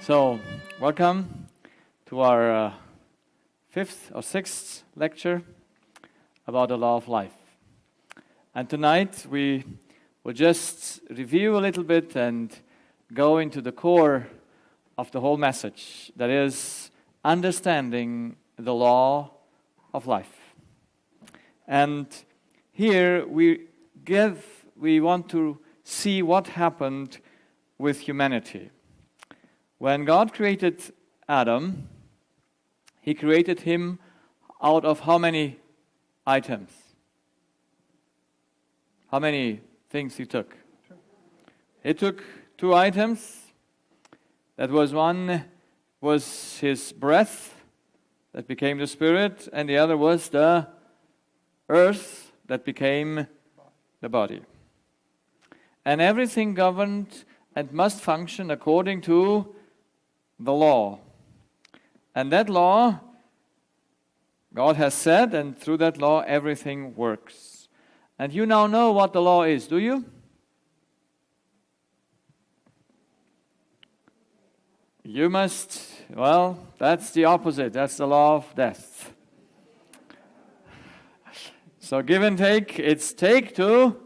So, welcome to our fifth or sixth lecture about the law of life. And tonight we will just review a little bit and go into the core of the whole message, that is, understanding the law of life. And here we want to see what happened with humanity. When God created Adam, He created him out of how many items? How many things He took? He took 2 items. That was one was His breath that became the spirit, and the other was the earth that became the body. And everything governed and must function according to the law. And that law, God has said, and through that law everything works. And you now know what the law is, do you? You must, well, that's the opposite. That's the law of death. So give and take, it's take to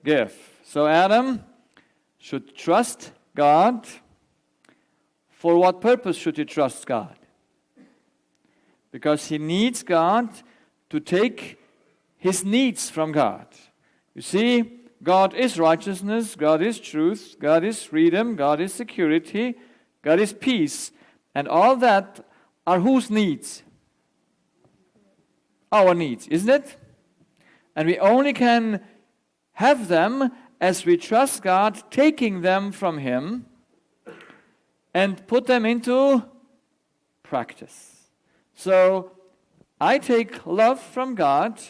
give. So Adam should trust God. For what purpose should he trust God? Because he needs God to take his needs from God. You see, God is righteousness, God is truth, God is freedom, God is security, God is peace. And all that are whose needs? Our needs, isn't it? And we only can have them as we trust God, taking them from Him and put them into practice. So, I take love from God,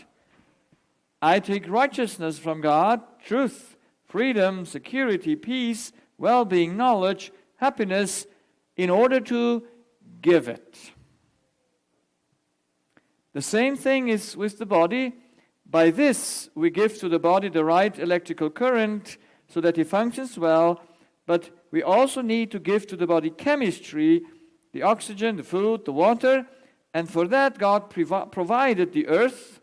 I take righteousness from God, truth, freedom, security, peace, well-being, knowledge, happiness, in order to give it. The same thing is with the body. By this, we give to the body the right electrical current so that it functions well, but we also need to give to the body chemistry, the oxygen, the food, the water, and for that God provided the earth.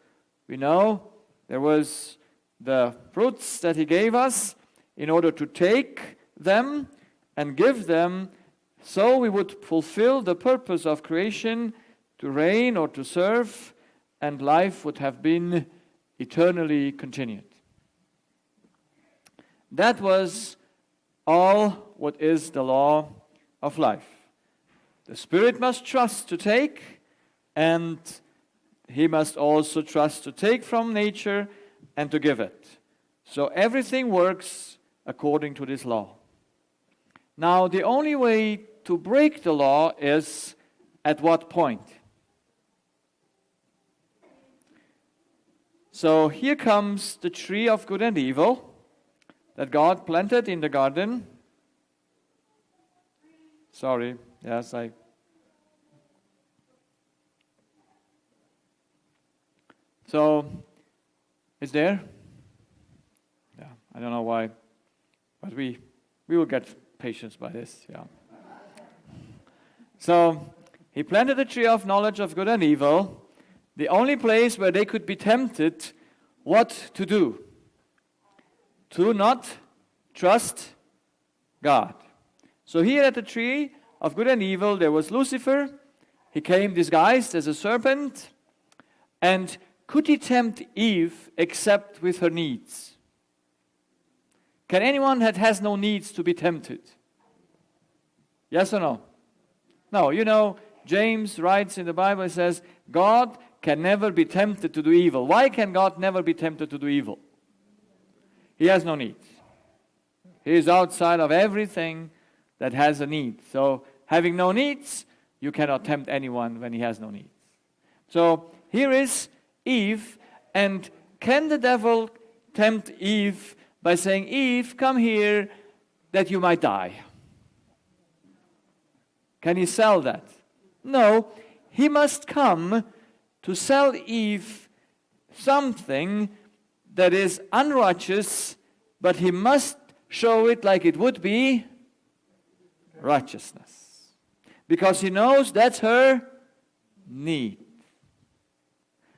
We know there was the fruits that He gave us in order to take them and give them so we would fulfill the purpose of creation, to reign or to serve, and life would have been eternally continued. That was all what is the law of life. The spirit must trust to take, and he must also trust to take from nature and to give it. So everything works according to this law. Now, the only way to break the law is at what point? So here comes the tree of good and evil that God planted in the garden. Sorry, yes, So, it's there? Yeah, I don't know why, but we will get patience by this, yeah. So, He planted the tree of knowledge of good and evil, the only place where they could be tempted what to do. To not trust God. So here at the tree of good and evil, there was Lucifer. He came disguised as a serpent. And could he tempt Eve except with her needs? Can anyone that has no needs to be tempted? Yes or no? No, you know, James writes in the Bible, he says, God can never be tempted to do evil. Why can God never be tempted to do evil? He has no needs. He is outside of everything that has a need. So, having no needs, you cannot tempt anyone when he has no needs. So, here is Eve, and can the devil tempt Eve by saying, Eve, come here that you might die? Can he sell that? No, he must come to sell Eve something that is unrighteous, but he must show it like it would be righteousness. because he knows that's her need.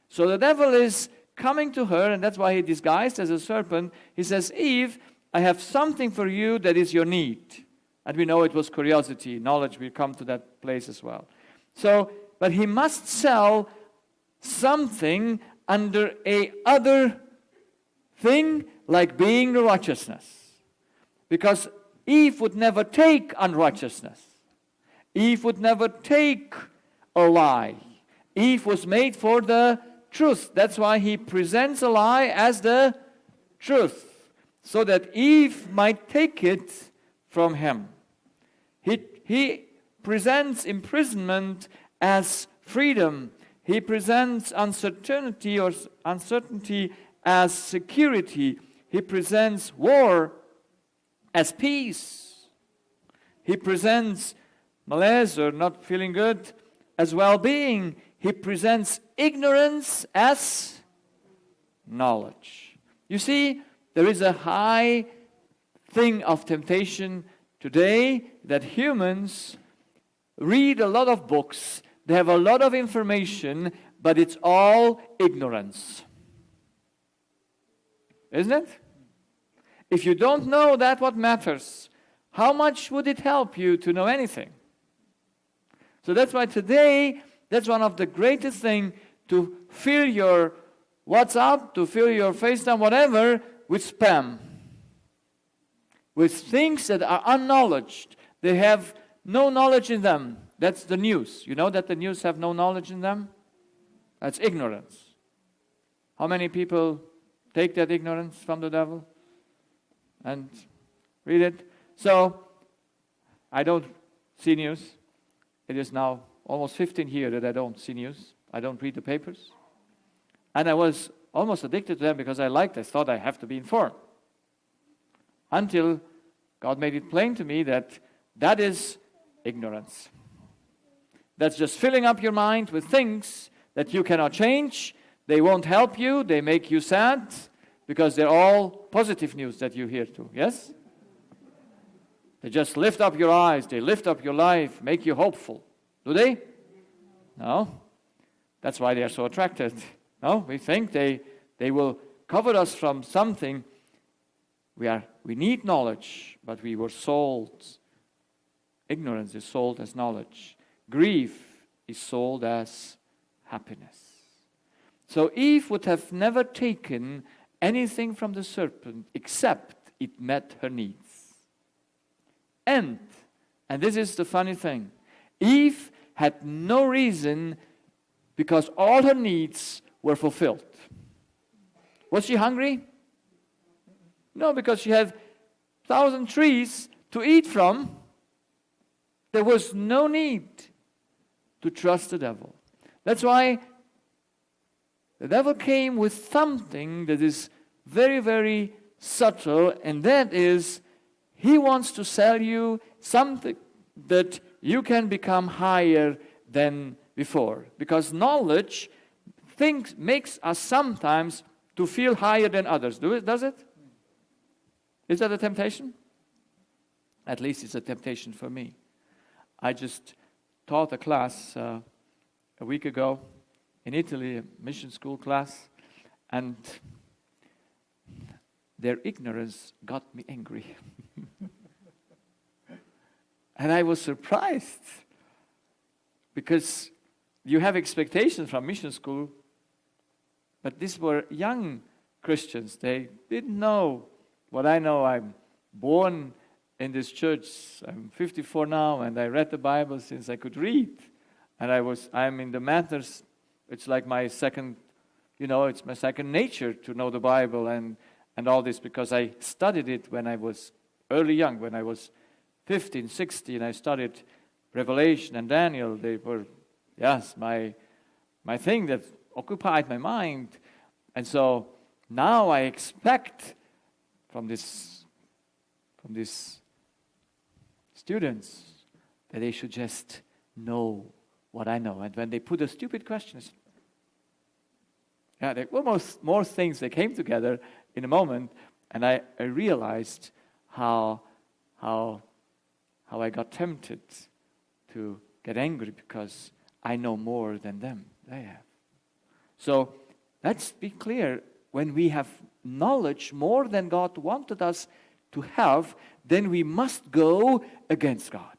So the devil is coming to her, and that's why he disguised as a serpent. He says, Eve, I have something for you that is your need. And we know it was curiosity. Knowledge will come to that place as well. So, but he must sell something under a other thing, like being the righteousness. Because Eve would never take unrighteousness. Eve would never take a lie. Eve was made for the truth. That's why he presents a lie as the truth, so that Eve might take it from him. He presents imprisonment as freedom. He presents uncertainty as security. He presents war as peace. He presents malaise or not feeling good as well-being. He presents ignorance as knowledge. You see, there is a high thing of temptation today that humans read a lot of books, they have a lot of information, but it's all ignorance. Isn't it? If you don't know that what matters, how much would it help you to know anything? So that's why today, that's one of the greatest things, to fill your WhatsApp, to fill your FaceTime, whatever, with spam. With things that are unknowledged. They have no knowledge in them. That's the news. You know that the news have no knowledge in them? That's ignorance. How many people take that ignorance from the devil and read it? So, I don't see news. It is now almost 15 years that I don't see news. I don't read the papers. And I was almost addicted to them because I thought I have to be informed. Until God made it plain to me that that is ignorance. That's just filling up your mind with things that you cannot change. They won't help you. They make you sad because they're all positive news that you hear too. Yes? They just lift up your eyes. They lift up your life, make you hopeful. Do they? No. That's why they are so attracted. No, we think they will cover us from something. We need knowledge, but we were sold. Ignorance is sold as knowledge. Grief is sold as happiness. So Eve would have never taken anything from the serpent except it met her needs. And this is the funny thing, Eve had no reason, because all her needs were fulfilled. Was she hungry? No, because she had 1,000 trees to eat from. There was no need to trust the devil. That's why the devil came with something that is very, very subtle, and that is he wants to sell you something that you can become higher than before. Because knowledge makes us sometimes to feel higher than others. Does it? Is that a temptation? At least it's a temptation for me. I just taught a class a week ago in Italy, a mission school class, and their ignorance got me angry. And I was surprised, because you have expectations from mission school, but these were young Christians. They didn't know what I know. I'm born in this church. I'm 54 now, and I read the Bible since I could read. And I'm in the matters. It's like my second, it's my second nature to know the Bible and all this, because I studied it when I was young, when I was 15, 16. I studied Revelation and Daniel. They were, my thing that occupied my mind. And so now I expect from these students that they should just know what I know. And when they put a stupid question, they almost more things, they came together in a moment, and I realized how I got tempted to get angry because I know more than they have. So let's be clear. When we have knowledge more than God wanted us to have, then we must go against God.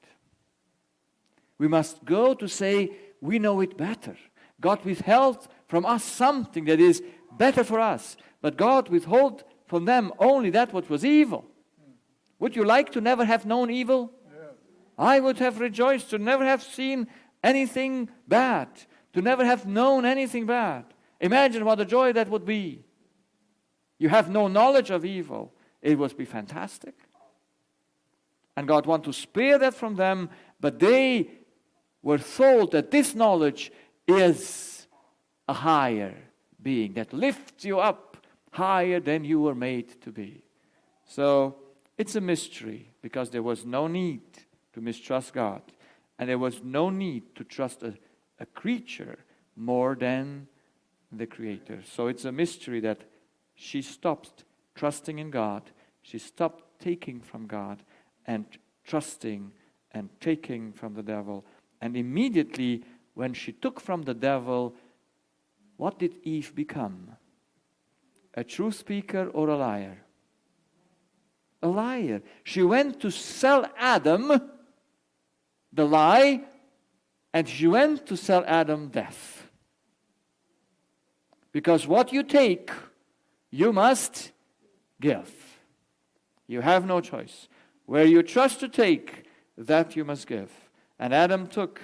We must go to say, we know it better. God withheld from us something that is better for us, but God withheld from them only that what was evil. Would you like to never have known evil? Yeah. I would have rejoiced to never have seen anything bad, to never have known anything bad. Imagine what a joy that would be. You have no knowledge of evil. It would be fantastic. And God wants to spare that from them, but they were told that this knowledge is a higher being that lifts you up higher than you were made to be. So it's a mystery, because there was no need to mistrust God, and there was no need to trust a creature more than the Creator. So it's a mystery that she stopped trusting in God. She stopped taking from God and trusting and taking from the devil. And immediately when she took from the devil, what did Eve become? A truth speaker or a liar? A liar. She went to sell Adam the lie, and she went to sell Adam death. Because what you take, you must give. You have no choice. Where you trust to take, that you must give. And Adam took,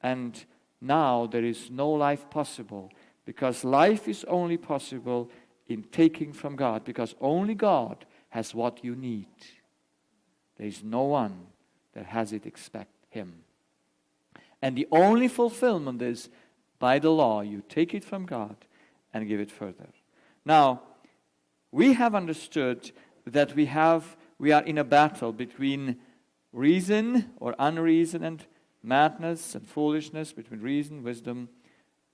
and now there is no life possible, because life is only possible in taking from God, because only God has what you need. There is no one that has it except Him. And the only fulfillment is by the law. You take it from God and give it further. Now, we have understood that we are in a battle between reason or unreason and madness and foolishness, between reason, wisdom,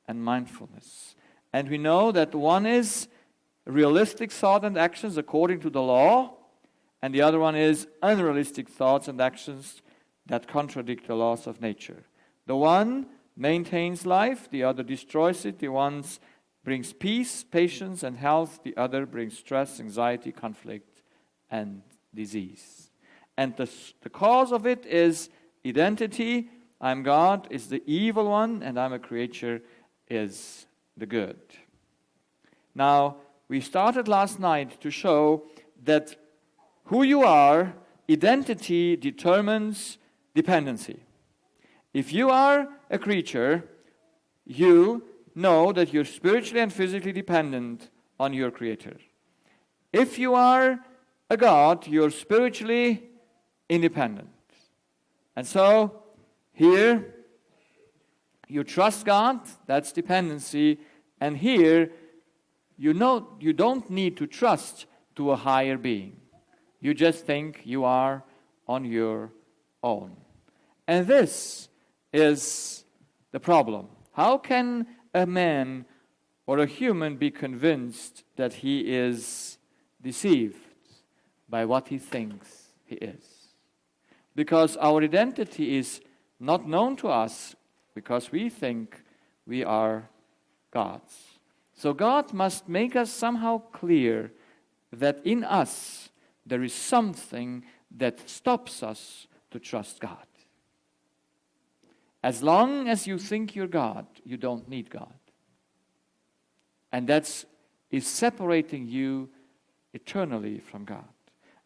and mindfulness. And we know that one is realistic thought and actions according to the law, and the other one is unrealistic thoughts and actions that contradict the laws of nature. The one maintains life, the other destroys it. The one brings peace, patience, and health. The other brings stress, anxiety, conflict, and disease. And the cause of it is identity. I'm God is the evil one, and I'm a creature is the good. Now, we started last night to show that who you are, identity determines dependency. If you are a creature, you know that you're spiritually and physically dependent on your Creator. If you are a God, you're spiritually independent. And so, here, you trust God, that's dependency, and here, you know you don't need to trust to a higher being. You just think you are on your own. And this is the problem. How can a man or a human be convinced that he is deceived by what he thinks he is? Because our identity is not known to us, because we think we are God's. So God must make us somehow clear that in us there is something that stops us to trust God. As long as you think you're God, you don't need God. And that is separating you eternally from God.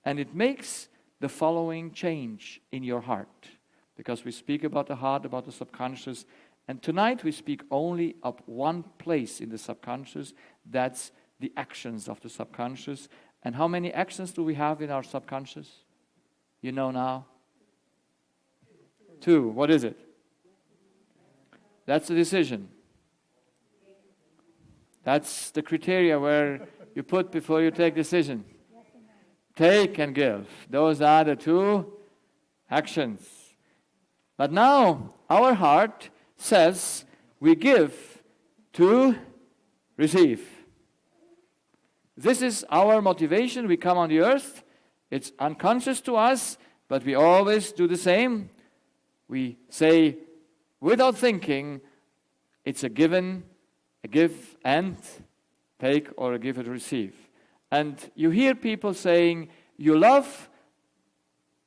And it makes the following change in your heart. Because we speak about the heart, about the subconscious. And tonight we speak only of one place in the subconscious. That's the actions of the subconscious. And how many actions do we have in our subconscious? You know now? 2. What is it? That's the decision. That's the criteria where you put before you take decision. Take and give. Those are the 2 actions. But now, our heart says we give to receive. This is our motivation. We come on the earth. It's unconscious to us, but we always do the same. We say, without thinking, it's a give and take, or a give and receive. And you hear people saying, you love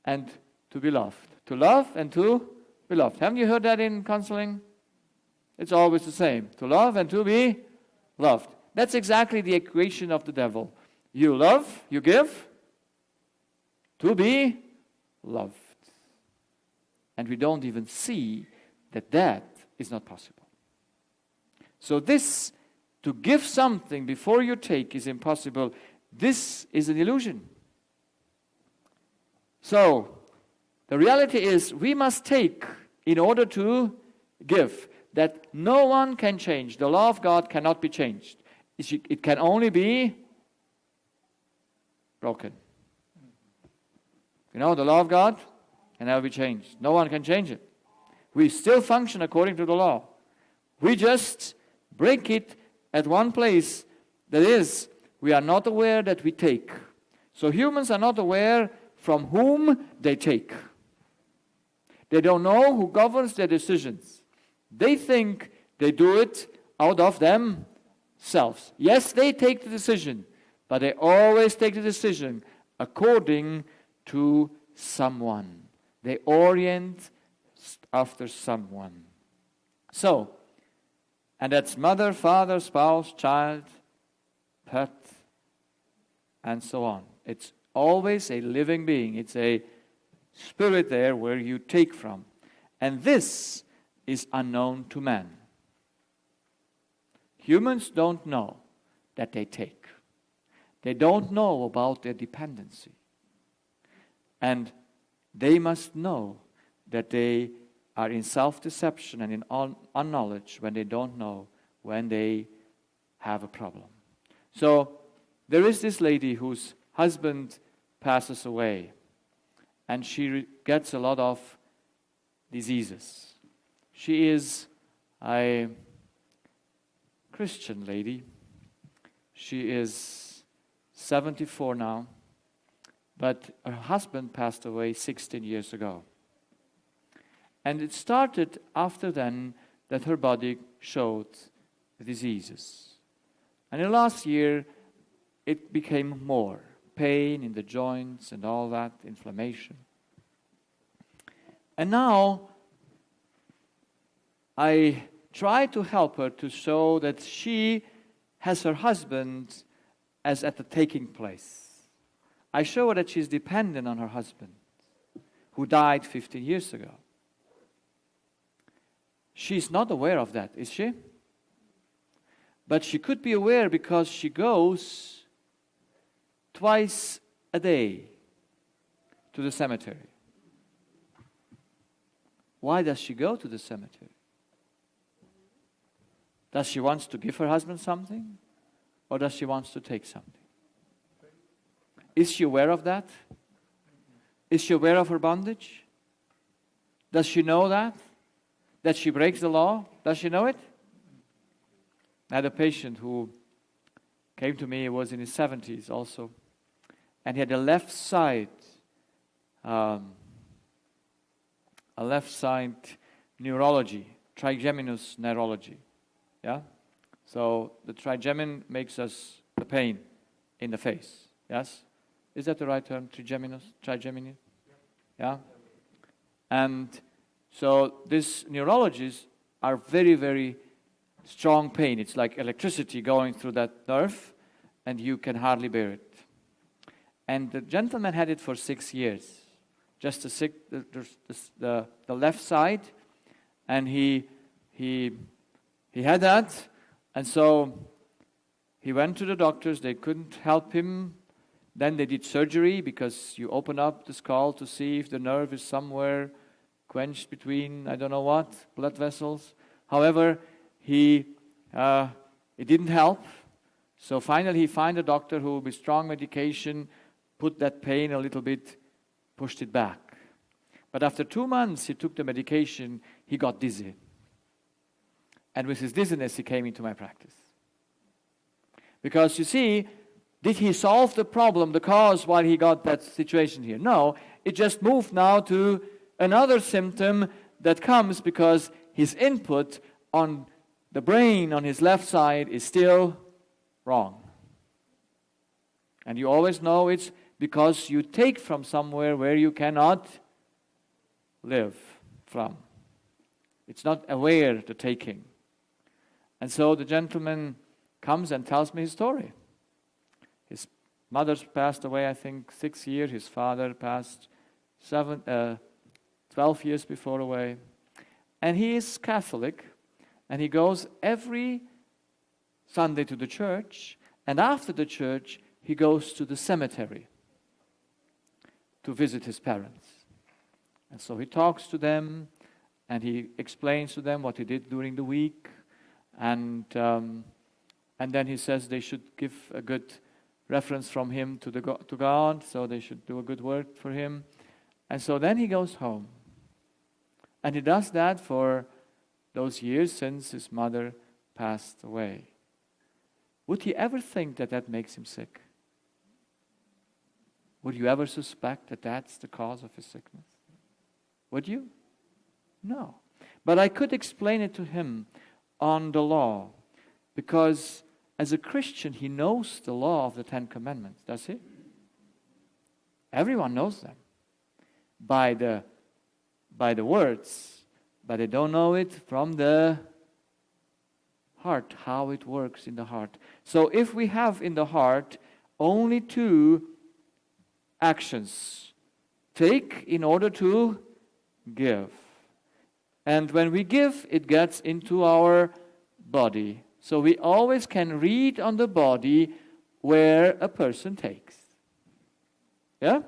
and to be loved. To love and to be loved. Haven't you heard that in counseling? It's always the same. To love and to be loved. That's exactly the equation of the devil. You love, you give, to be loved. And we don't even see that that is not possible. So this, to give something before you take, is impossible. This is an illusion. So, the reality is we must take in order to give. That no one can change. The law of God cannot be changed. It can only be broken. You know, the law of God can never be changed. No one can change it. We still function according to the law. We just break it at one place. That is, we are not aware that we take. So humans are not aware from whom they take. They don't know who governs their decisions. They think they do it out of themselves. Yes, they take the decision, but they always take the decision according to someone. They orient after someone. So, and that's mother, father, spouse, child, pet, and so on. It's always a living being. It's a spirit there where you take from. And this is unknown to man. Humans don't know that they take. They don't know about their dependency. And they must know that they are in self-deception and in unknowledge when they don't know when they have a problem. So there is this lady whose husband passes away, and she gets a lot of diseases. She is a Christian lady. She is 74 now, but her husband passed away 16 years ago. And it started after then that her body showed the diseases. And in the last year, it became more pain in the joints and all that, inflammation. And now, I try to help her to show that she has her husband as at the taking place. I show her that she's dependent on her husband, who died 15 years ago. She's not aware of that, is she? But she could be aware because she goes twice a day to the cemetery. Why does she go to the cemetery? Does she want to give her husband something? Or does she want to take something? Is she aware of that? Is she aware of her bondage? Does she know that? That she breaks the law? Does she know it? I had a patient who came to me, he was in his 70s also, and he had a left side neurology, trigeminous neurology. Yeah? So the trigemin makes us the pain in the face. Yes? Is that the right term? Trigeminous? Yeah? And so these neurologies are very, very strong pain. It's like electricity going through that nerve, and you can hardly bear it. And the gentleman had it for 6 years, just the left side, and he had that, and so he went to the doctors. They couldn't help him. Then they did surgery, because you open up the skull to see if the nerve is somewhere quenched between, I don't know what, blood vessels. However, it didn't help. So finally he found a doctor who, with strong medication, put that pain a little bit, pushed it back. But after 2 months he took the medication, he got dizzy. And with his dizziness he came into my practice. Because you see, did he solve the problem, the cause, while he got that situation here? No, it just moved now to another symptom that comes because his input on the brain on his left side is still wrong. And you always know it's because you take from somewhere where you cannot live from. It's not aware the taking. And so the gentleman comes and tells me his story. His mother's passed away, I think, 6 years. His father passed 12 years before away. And he is Catholic, and he goes every Sunday to the church, and after the church, he goes to the cemetery to visit his parents. And so he talks to them, and he explains to them what he did during the week, and then he says they should give a good reference from him to God, so they should do a good work for him. And so then he goes home. And he does that for those years since his mother passed away. Would he ever think that that makes him sick? Would you ever suspect that that's the cause of his sickness? Would you? No. But I could explain it to him on the law, because as a Christian, he knows the law of the Ten Commandments, does he? Everyone knows them by the words, but they don't know it from the heart, how it works in the heart. So if we have in the heart only two actions, take in order to give. And when we give, it gets into our body. So we always can read on the body where a person takes. Yeah?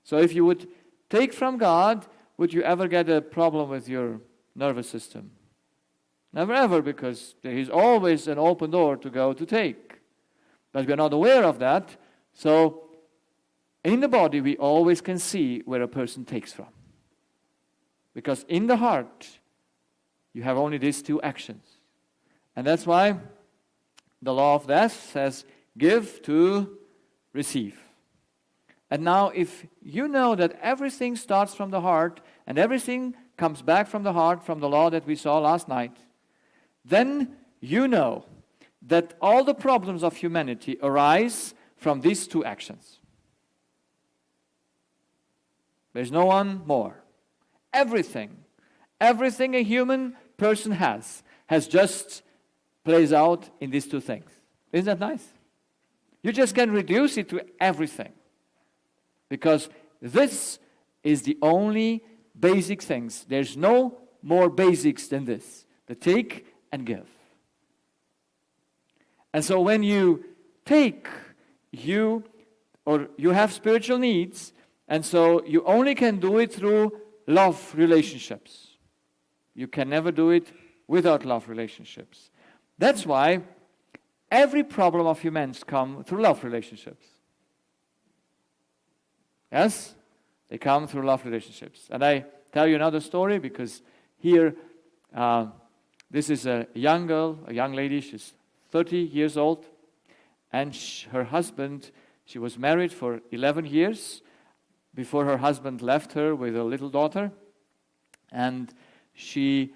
So if you would take from God, would you ever get a problem with your nervous system? Never ever, because there is always an open door to go to take. But we're not aware of that. So in the body, we always can see where a person takes from. Because in the heart, you have only these two actions. And that's why the law of death says, give to receive. And now if you know that everything starts from the heart, and everything comes back from the heart, from the law that we saw last night, then you know that all the problems of humanity arise from these two actions. There's no one more. Everything a human person has just plays out in these two things. Isn't that nice? You just can reduce it to everything. Because this is the only basic things. There's no more basics than this. The take and give. And so when you take, you have spiritual needs, and so you only can do it through love relationships. You can never do it without love relationships. That's why every problem of humans come through love relationships. Yes? They come through love relationships. And I tell you another story because here, this is a young girl, a young lady. She's 30 years old. And her husband, she was married for 11 years before her husband left her with a little daughter. And she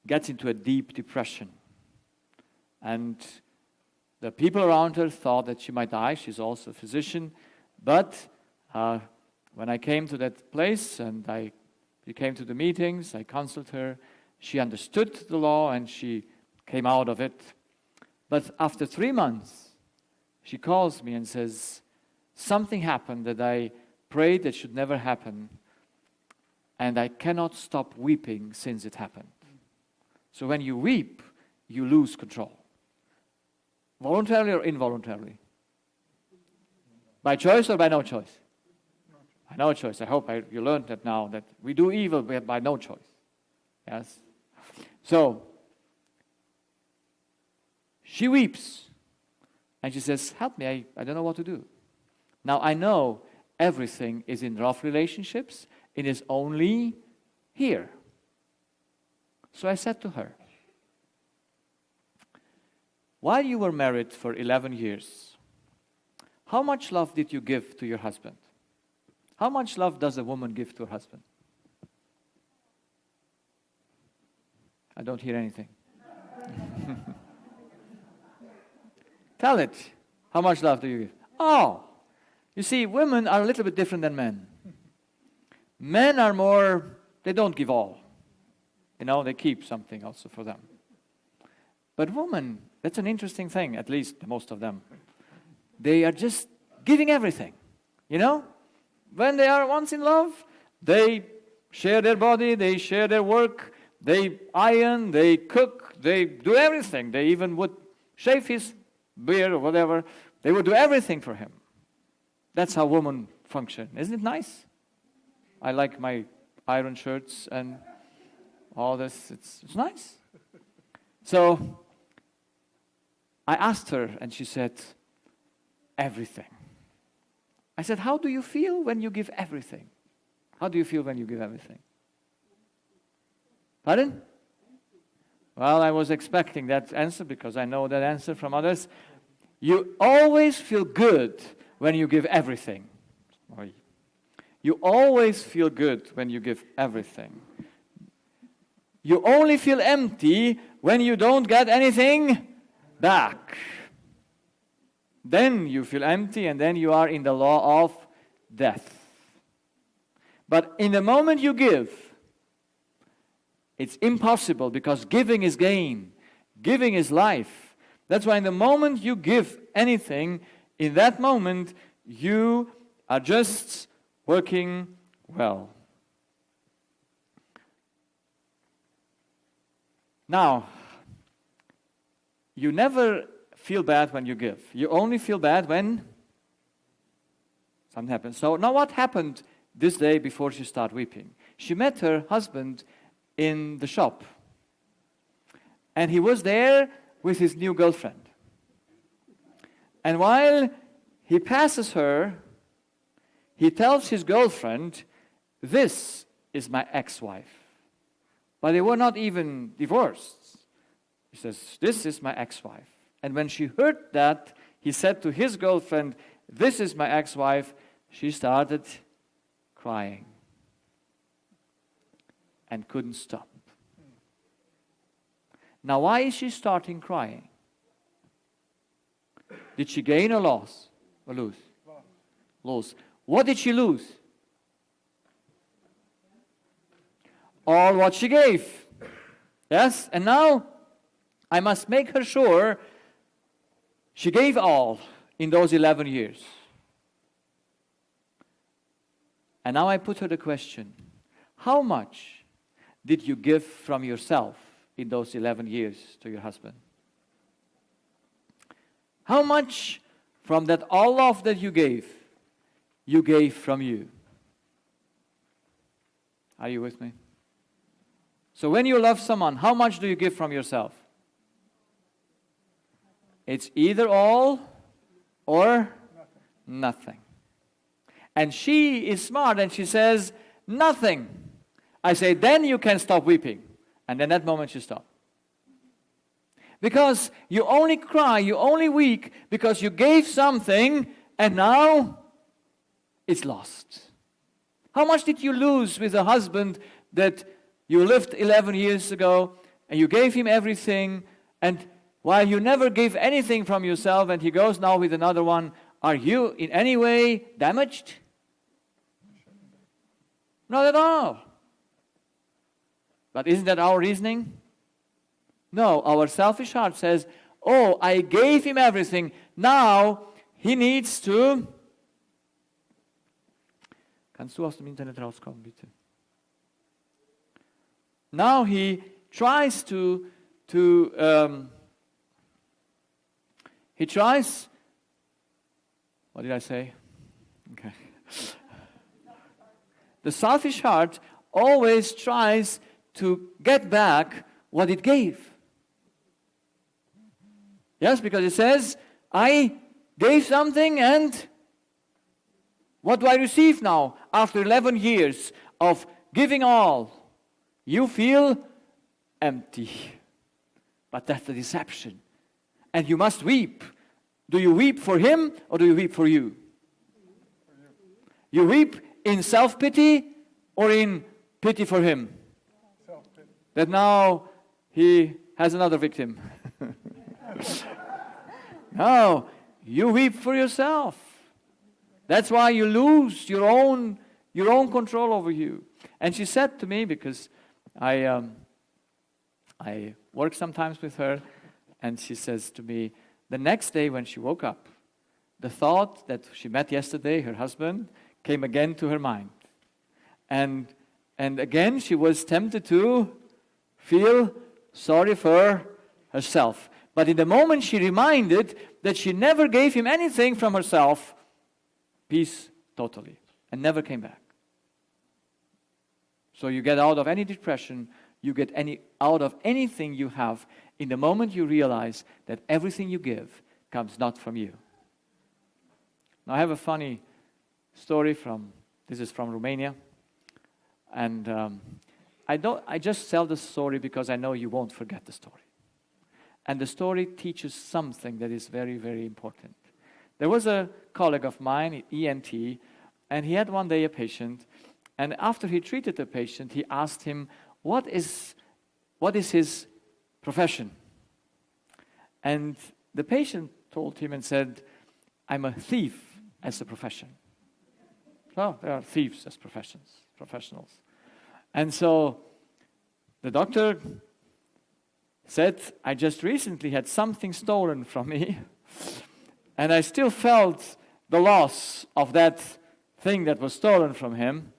gets into a deep depression. And the people around her thought that she might die. She's also a physician. But when I came to that place and we came to the meetings, I counseled her. She understood the law and she came out of it. But after 3 months, she calls me and says, something happened that I prayed that should never happen. And I cannot stop weeping since it happened. So when you weep, you lose control. Voluntarily or involuntarily? By choice or by no choice? By no choice. I hope you learned that now, that we do evil by no choice. Yes? So, she weeps. And she says, help me, I don't know what to do. Now, I know everything is in rough relationships. It is only here. So I said to her, while you were married for 11 years, how much love did you give to your husband? How much love does a woman give to her husband? I don't hear anything. Tell it. How much love do you give? Oh, you see, women are a little bit different than men. Men are more, they don't give all. You know, they keep something also for them. But women, that's an interesting thing, at least most of them. They are just giving everything, you know? When they are once in love, they share their body, they share their work, they iron, they cook, they do everything. They even would shave his beard or whatever. They would do everything for him. That's how women function. Isn't it nice? I like my iron shirts and all this. It's nice. So I asked her, and she said, everything. I said, how do you feel when you give everything? How do you feel when you give everything? Pardon? Well, I was expecting that answer because I know that answer from others. You always feel good when you give everything. You always feel good when you give everything. You only feel empty when you don't get anything back. Then you feel empty, and then you are in the law of death. But in the moment you give, it's impossible, because giving is gain. Giving is life. That's why in the moment you give anything, in that moment you are just working well. Now, you never feel bad when you give. You only feel bad when something happens. So now what happened this day before she started weeping? She met her husband in the shop. And he was there with his new girlfriend. And while he passes her, he tells his girlfriend, "This is my ex-wife." But they were not even divorced. He says, "This is my ex-wife." And when she heard that, he said to his girlfriend, "This is my ex-wife," she started crying and couldn't stop. Now, why is she starting crying? Did she gain or lose? Or lose? Lose. What did she lose? All what she gave. Yes? And now I must make her sure she gave all in those 11 years. And now I put her the question, how much did you give from yourself in those 11 years to your husband? How much from that all love that you gave from you? Are you with me? So when you love someone, how much do you give from yourself? It's either all or nothing. And she is smart and she says, nothing. I say, then you can stop weeping. And then that moment she stopped. Because you only cry, you only weep because you gave something and now it's lost. How much did you lose with a husband that you lived 11 years ago and you gave him everything, and while you never gave anything from yourself and he goes now with another one, are you in any way damaged? Not at all. But isn't that our reasoning? No, our selfish heart says, oh, I gave him everything. Now he needs to... Kannst du aus dem Internet rauskommen, bitte? Now he tries what did I say? Okay. The selfish heart always tries to get back what it gave. Yes, because it says, I gave something and what do I receive now? After 11 years of giving all, you feel empty. But that's the deception. And you must weep. Do you weep for him or do you weep for you? You weep in self-pity or in pity for him? Self-pity. That now he has another victim. No, you weep for yourself. That's why you lose your own control over you. And she said to me, because I work sometimes with her, and she says to me, the next day when she woke up, the thought that she met yesterday, her husband, came again to her mind. And again she was tempted to feel sorry for herself. But in the moment she reminded that she never gave him anything from herself, peace totally, and never came back. So you get out of any depression, you get out of anything you have in the moment you realize that everything you give comes not from you. Now I have a funny story this is from Romania. And I just tell the story because I know you won't forget the story. And the story teaches something that is very, very important. There was a colleague of mine, ENT, and he had one day a patient. And after he treated the patient, he asked him, what is his profession? And the patient told him and said, I'm a thief as a profession. Well, there are thieves as professionals. And so the doctor said, I just recently had something stolen from me, and I still felt the loss of that thing that was stolen from him.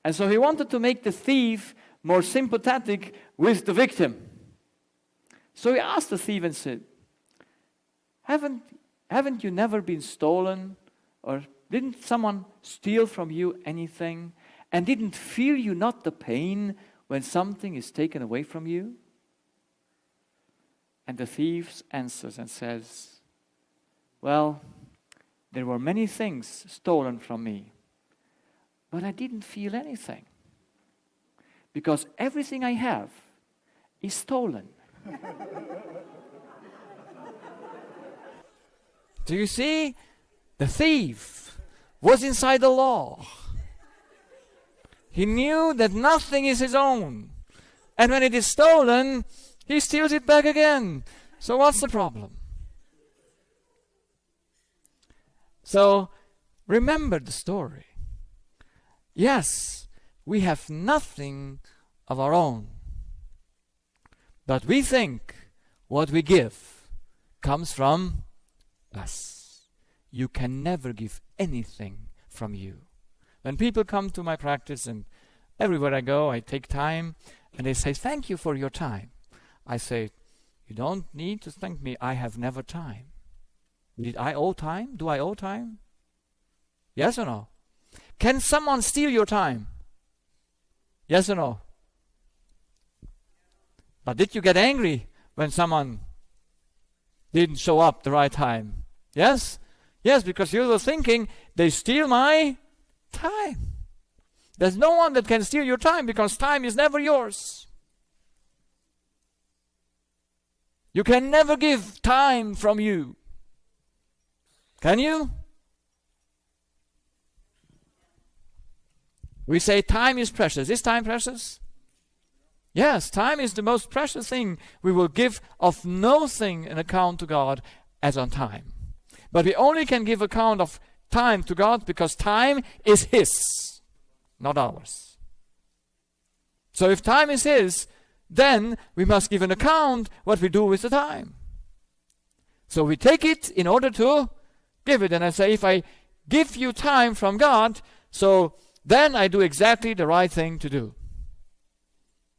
And so he wanted to make the thief more sympathetic with the victim. So he asked the thief and said, haven't you never been stolen? Or didn't someone steal from you anything? And didn't feel you not the pain when something is taken away from you? And the thief answers and says, well, there were many things stolen from me, but I didn't feel anything. Because everything I have is stolen. Do you see? The thief was inside the law. He knew that nothing is his own. And when it is stolen, he steals it back again. So what's the problem? So remember the story. Yes, we have nothing of our own. But we think what we give comes from us. You can never give anything from you. When people come to my practice, and everywhere I go, I take time, and they say, thank you for your time. I say, you don't need to thank me. I have never time. Did I owe time? Do I owe time? Yes or no? Can someone steal your time? Yes or no? But did you get angry when someone didn't show up the right time? Yes? Yes, because you were thinking, they steal my time. There's no one that can steal your time because time is never yours. You can never give time from you. Can you? We say time is precious. Is time precious? Yes, time is the most precious thing. We will give of nothing an account to God as on time. But we only can give account of time to God because time is His, not ours. So if time is His, then we must give an account what we do with the time. So we take it in order to give it. And I say, if I give you time from God, so then I do exactly the right thing to do.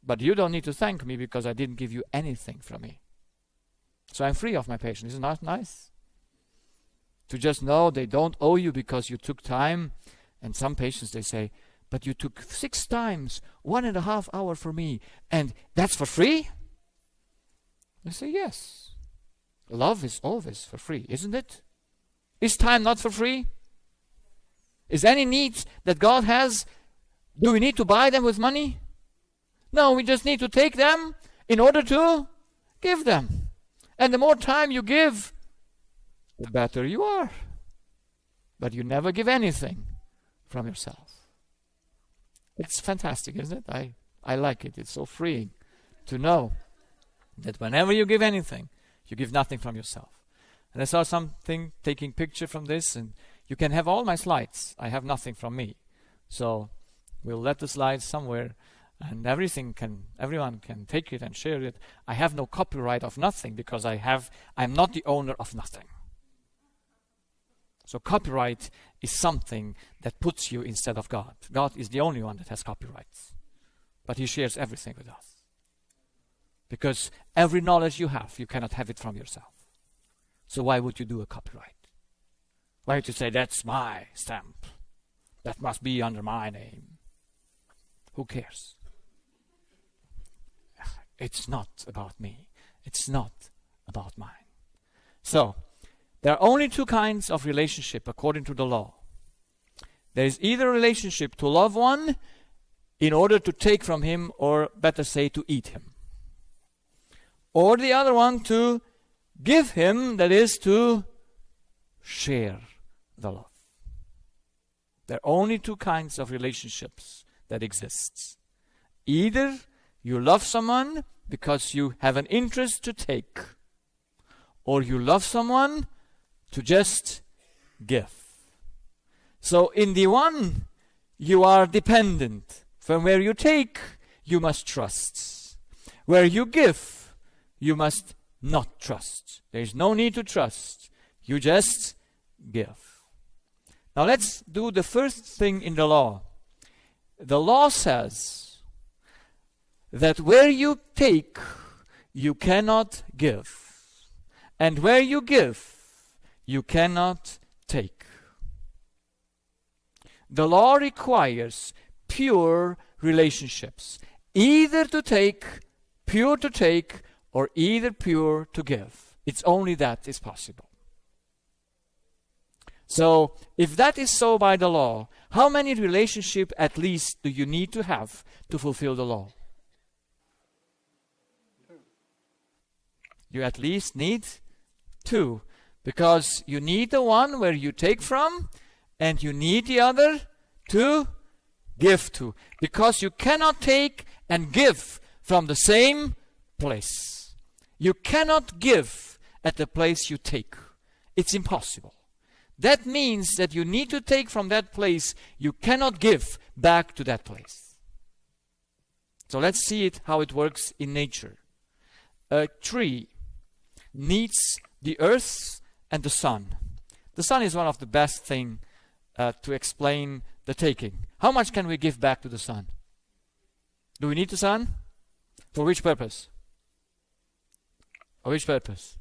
But you don't need to thank me because I didn't give you anything from me. So I'm free of my patients. Isn't that nice? To just know they don't owe you because you took time. And some patients, they say, but you took 6 times, 1.5 hours for me, and that's for free? I say, yes. Love is always for free, isn't it? Is time not for free? Is any needs that God has, do we need to buy them with money? No, we just need to take them in order to give them. And the more time you give, the better you are. But you never give anything from yourself. It's fantastic, isn't it? I like it. It's so freeing to know that whenever you give anything, you give nothing from yourself. And I saw something taking picture from this, and you can have all my slides. I have nothing from me. So we'll let the slides somewhere, and everyone can take it and share it. I have no copyright of nothing because I'm not the owner of nothing. So copyright is something that puts you instead of God. God is the only one that has copyrights. But He shares everything with us. Because every knowledge you have, you cannot have it from yourself. So why would you do a copyright? Why would you say, that's my stamp? That must be under my name. Who cares? It's not about me. It's not about mine. So, there are only two kinds of relationship according to the law. There is either a relationship to love one in order to take from him, or better say, to eat him. Or the other one to give him, that is to share the love. There are only two kinds of relationships that exist. Either you love someone because you have an interest to take, or you love someone to just give. So in the one, you are dependent. From where you take, you must trust. Where you give, you must not trust. There is no need to trust. You just give. Now let's do the first thing in the law. The law says that where you take, you cannot give. And where you give, you cannot take. The law requires pure relationships. Either to take, pure to take, or either pure to give. It's only that is possible. So, if that is so by the law, how many relationships at least do you need to have to fulfill the law? You at least need 2. Because you need the one where you take from, and you need the other to give to. Because you cannot take and give from the same place. You cannot give at the place you take. It's impossible. That means that you need to take from that place. You cannot give back to that place. So let's see how it works in nature. A tree needs the earth and the sun. The sun is one of the best things to explain the taking. How much can we give back to the sun? Do we need the sun? For which purpose? For which purpose?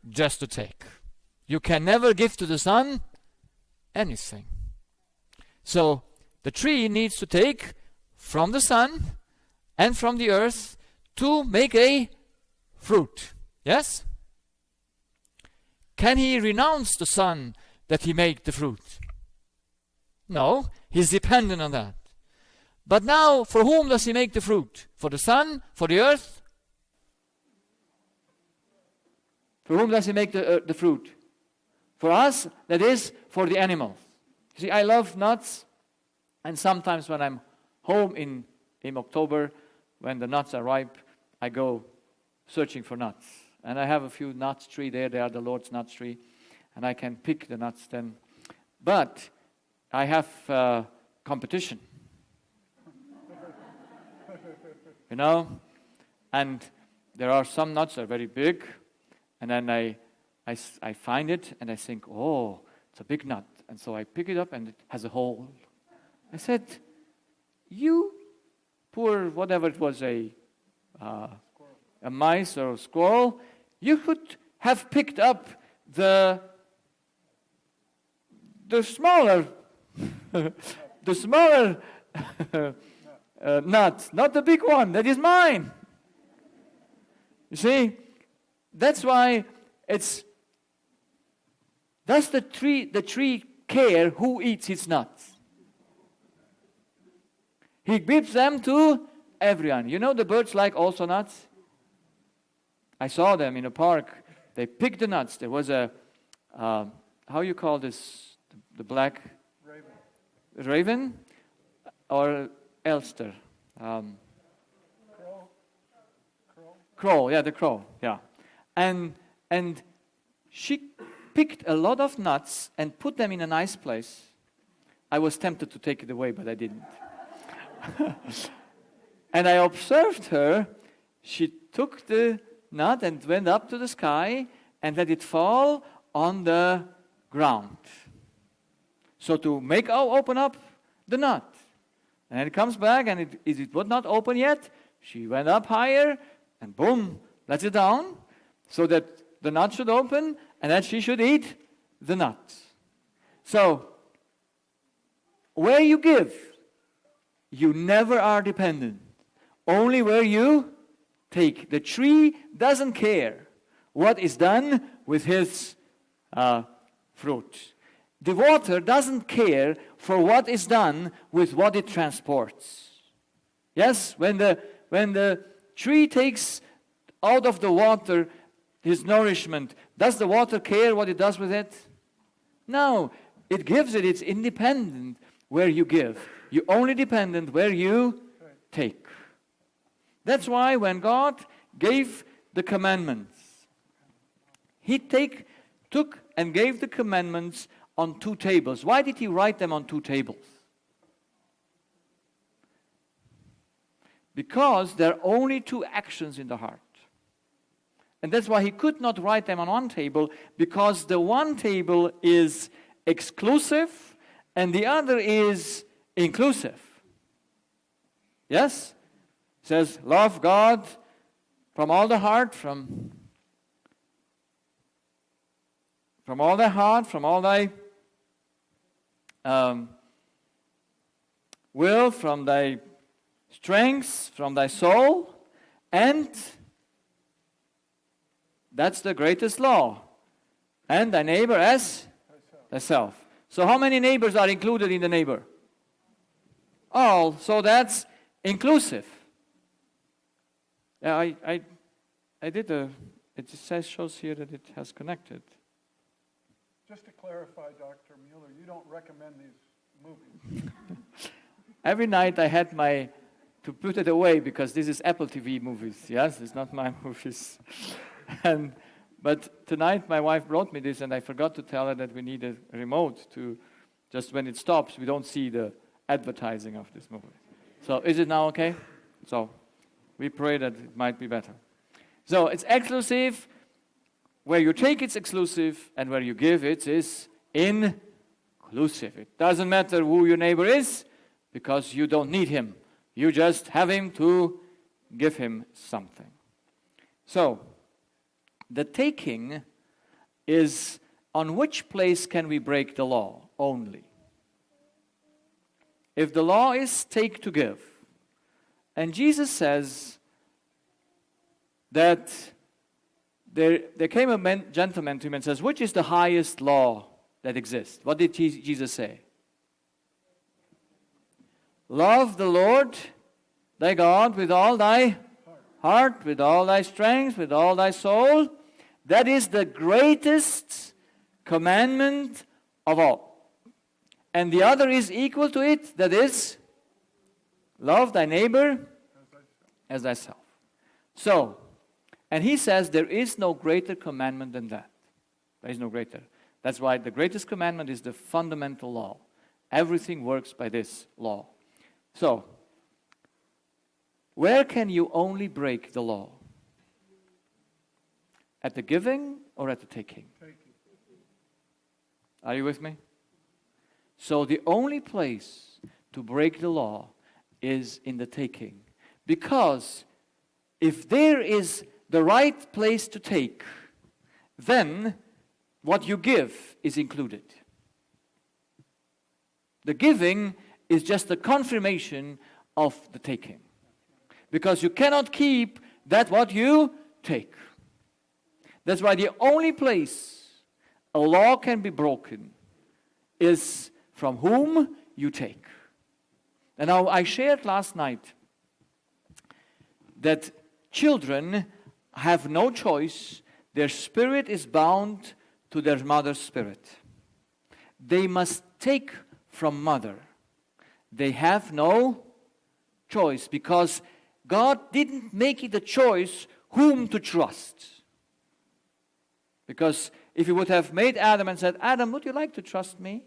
Just to take. You can never give to the sun anything. So the tree needs to take from the sun and from the earth to make a fruit. Yes? Can he renounce the sun that he made the fruit? No, he's dependent on that. But now, for whom does he make the fruit? For the sun? For the earth? For whom does he make the fruit? For us, that is, for the animals. You see, I love nuts, and sometimes when I'm home in October, when the nuts are ripe, I go searching for nuts. And I have a few nuts tree there. They are the Lord's nuts tree. And I can pick the nuts then. But I have competition. You know? And there are some nuts that are very big. And then I find it and I think, oh, it's a big nut. And so I pick it up and it has a hole. I said, you poor, whatever it was, a mice or a squirrel, you could have picked up the smaller the smaller nut, not the big one. That is mine. You see, that's why it's. Does the tree care who eats its nuts? He gives them to everyone. You know the birds like also nuts? I saw them in a park. They picked the nuts. There was a, how you call this, the black? Raven. Raven? Or Elster? Crow, yeah, the crow, yeah. And she picked a lot of nuts and put them in a nice place. I was tempted to take it away, but I didn't. And I observed her. She took the nut and went up to the sky and let it fall on the ground. So to open up the nut. And it comes back and it would not open yet. She went up higher and boom, lets it down so that the nut should open and that she should eat the nut. So, where you give, you never are dependent. Only where you take. The tree doesn't care what is done with his fruit. The water doesn't care for what is done with what it transports. Yes, when the tree takes out of the water his nourishment, does the water care what it does with it? No, it gives it. It's independent where you give. You're only dependent where you take. That's why when God gave the commandments, He took and gave the commandments on 2 tables. Why did He write them on 2 tables? Because there are only 2 actions in the heart. And that's why He could not write them on 1 table, because the 1 table is exclusive and the other is inclusive. Yes? It says, love God from all the heart, from all thy heart, from all thy will, from thy strength, from thy soul, and that's the greatest law. And thy neighbor as thyself. So how many neighbors are included in the neighbor? All. So that's inclusive. Yeah, I did it just shows here that it has connected. Just to clarify, Dr. Mueller, you don't recommend these movies. Every night I had to put it away because this is Apple TV movies. Yes, it's not my movies. But tonight my wife brought me this and I forgot to tell her that we need a remote to, just when it stops, we don't see the advertising of this movie. So is it now okay? So we pray that it might be better. So it's exclusive. Where you take, it's exclusive, and where you give, it is inclusive. It doesn't matter who your neighbor is, because you don't need him. You just have him to give him something. So, the taking is on which place can we break the law only. If the law is take to give, and Jesus says that there came a gentleman to him and says, which is the highest law that exists? What did Jesus say? Love the Lord thy God with all thy heart, with all thy strength, with all thy soul. That is the greatest commandment of all. And the other is equal to it, that is, love thy neighbor as thyself. So, and he says there is no greater commandment than that. There is no greater. That's why the greatest commandment is the fundamental law. Everything works by this law. So, where can you only break the law? At the giving or at the taking? Are you with me? So the only place to break the law is in the taking. Because if there is the right place to take, then what you give is included. The giving is just a confirmation of the taking. Because you cannot keep that what you take. That's why the only place a law can be broken is from whom you take. And now I shared last night that children have no choice. Their spirit is bound to their mother's spirit. They must take from mother. They have no choice because God didn't make it a choice whom to trust. Because if he would have made Adam and said, Adam, would you like to trust me?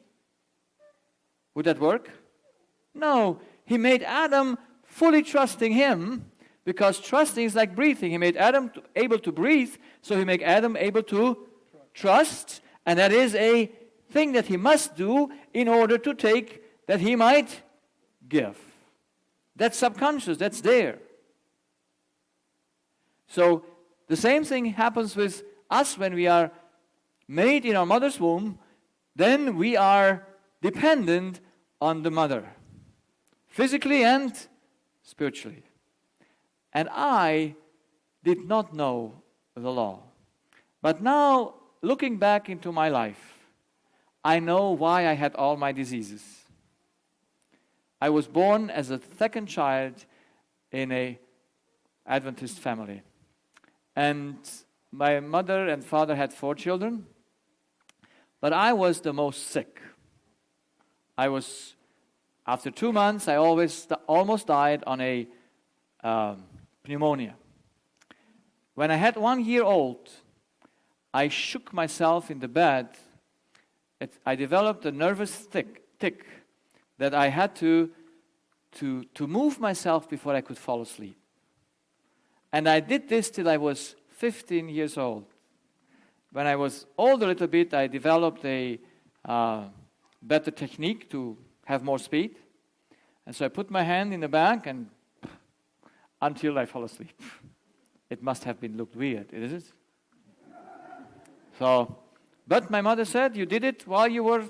Would that work? No. He made Adam fully trusting him, because trusting is like breathing. He made Adam able to breathe, so he made Adam able to trust. And that is a thing that he must do in order to take that he might give. That's subconscious. That's there. So the same thing happens with us when we are made in our mother's womb. Then we are dependent on the mother, physically and spiritually. And I did not know the law. But now, looking back into my life, I know why I had all my diseases. I was born as a second child in an Adventist family. And my mother and father had 4 children, but I was the most sick. After 2 months, I almost died on a pneumonia. When I had 1 year old, I shook myself in the bed. I developed a nervous tic that I had to move myself before I could fall asleep. And I did this till I was 15 years old. When I was older a little bit, I developed a better technique to have more speed. And so I put my hand in the back and until I fall asleep. It must have looked weird, is it? But my mother said, you did it while you were,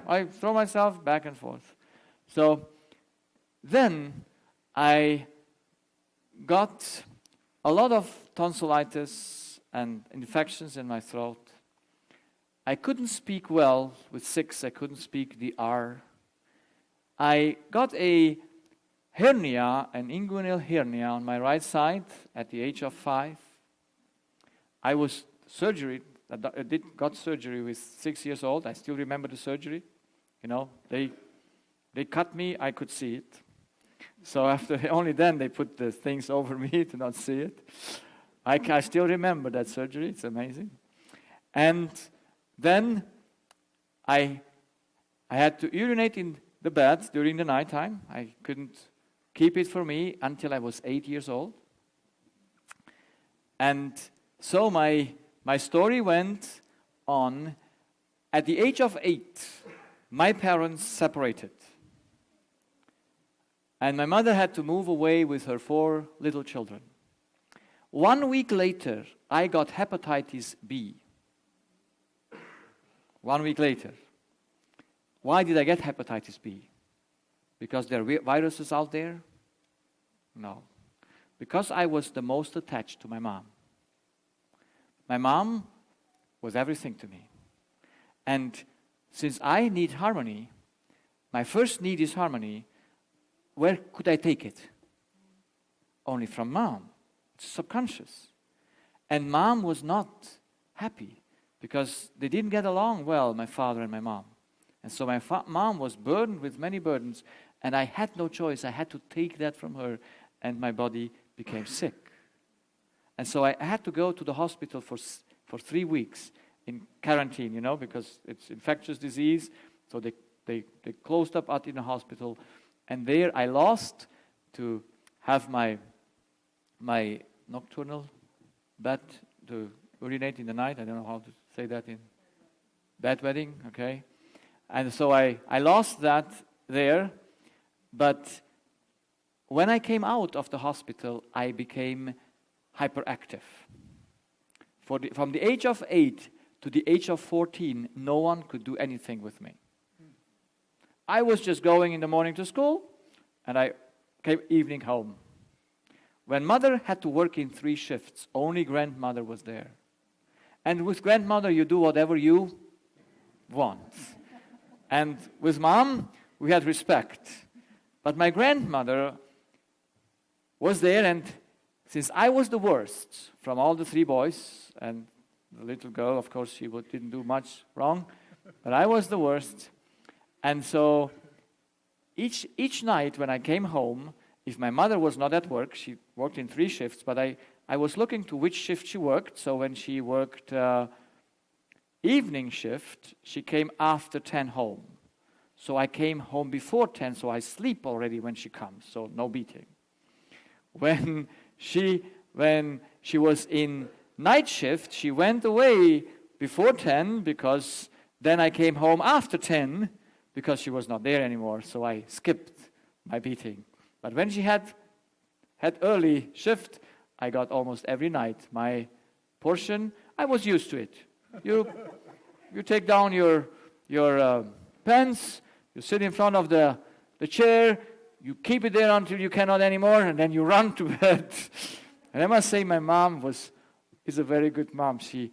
I throw myself back and forth. So then I got a lot of tonsillitis and infections in my throat. I couldn't speak well. With 6, I couldn't speak the R. I got a hernia, an inguinal hernia on my right side at the age of 5. I got surgery with 6 years old. I still remember the surgery. They cut me, I could see it. So only then they put the things over me to not see it. I still remember that surgery. It's amazing. And then I had to urinate in the bed during the nighttime. I couldn't keep it for me until I was 8 years old. And so my story went on. At the age of 8, my parents separated. And my mother had to move away with her 4 little children. 1 week later, I got hepatitis B. 1 week later. Why did I get hepatitis B? Because there are viruses out there? No. Because I was the most attached to my mom. My mom was everything to me. And since I need harmony, my first need is harmony, where could I take it? Only from mom. It's subconscious. And mom was not happy because they didn't get along well, my father and my mom. And so my mom was burdened with many burdens, and I had no choice. I had to take that from her, and my body became sick. And so I had to go to the hospital for 3 weeks in quarantine, because it's infectious disease. So they closed up in the hospital. And there I lost to have my nocturnal bed to urinate in the night. I don't know how to say that in bedwetting, okay? And so I lost that there. But when I came out of the hospital, I became hyperactive. From the age of 8 to the age of 14, no one could do anything with me. I was just going in the morning to school, and I came evening home. When mother had to work in 3 shifts, only grandmother was there. And with grandmother, you do whatever you want. And with mom, we had respect. But my grandmother was there, and since I was the worst from all the 3 boys, and the little girl, of course, she didn't do much wrong, but I was the worst. And so each night when I came home, if my mother was not at work, she worked in 3 shifts, but I was looking to which shift she worked. So when she worked evening shift, she came after 10 home. So I came home before 10, so I sleep already when she comes, so no beating. When she was in night shift, she went away before 10 because then I came home after 10 because she was not there anymore, so I skipped my beating. But when she had early shift, I got almost every night my portion. I was used to it. You take down your pants, you sit in front of the chair, you keep it there until you cannot anymore, and then you run to bed. And I must say my mom is a very good mom. She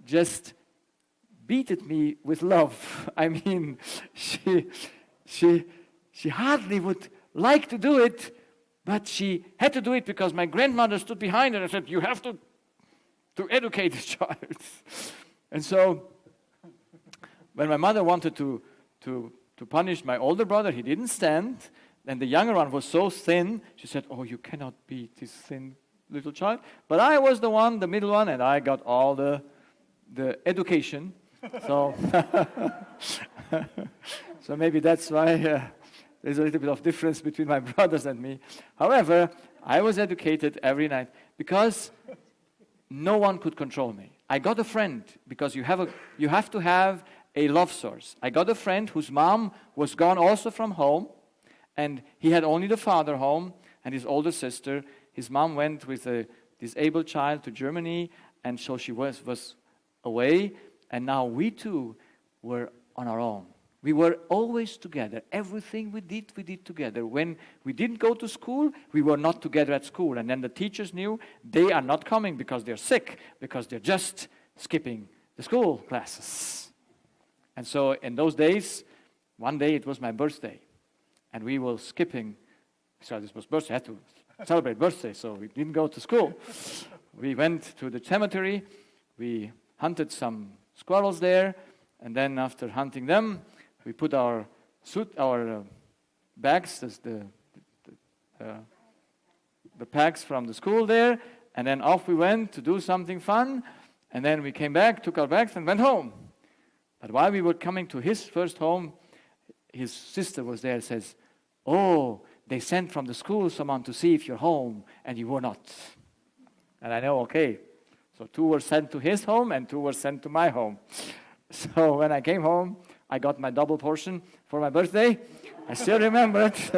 just beated me with love. I mean, she hardly would like to do it, but she had to do it because my grandmother stood behind her and said, you have to educate this child. And so when my mother wanted to punish my older brother, he didn't stand. And the younger one was so thin, she said, oh, you cannot beat this thin little child. But I was the middle one, and I got all the education. So, so maybe that's why there's a little bit of difference between my brothers and me. However, I was educated every night because no one could control me. I got a friend because you have to have a love source. I got a friend whose mom was gone also from home, and he had only the father home and his older sister. His mom went with a disabled child to Germany, and so she was away, and now we two were on our own. We were always together. Everything we did together. When we didn't go to school, we were not together at school. And then the teachers knew they are not coming because they're sick, because they're just skipping the school classes. And so in those days, one day it was my birthday, and we were skipping. So this was birthday. I had to celebrate birthday, so we didn't go to school. We went to the cemetery. We hunted some squirrels there, and then after hunting them, we put our bags, the packs from the school there, and then off we went to do something fun, and then we came back, took our bags, and went home. But while we were coming to his first home, his sister was there and says, oh, they sent from the school someone to see if you're home, and you were not. And I know, okay, so 2 were sent to his home, and 2 were sent to my home. So when I came home, I got my double portion for my birthday. I still remember it.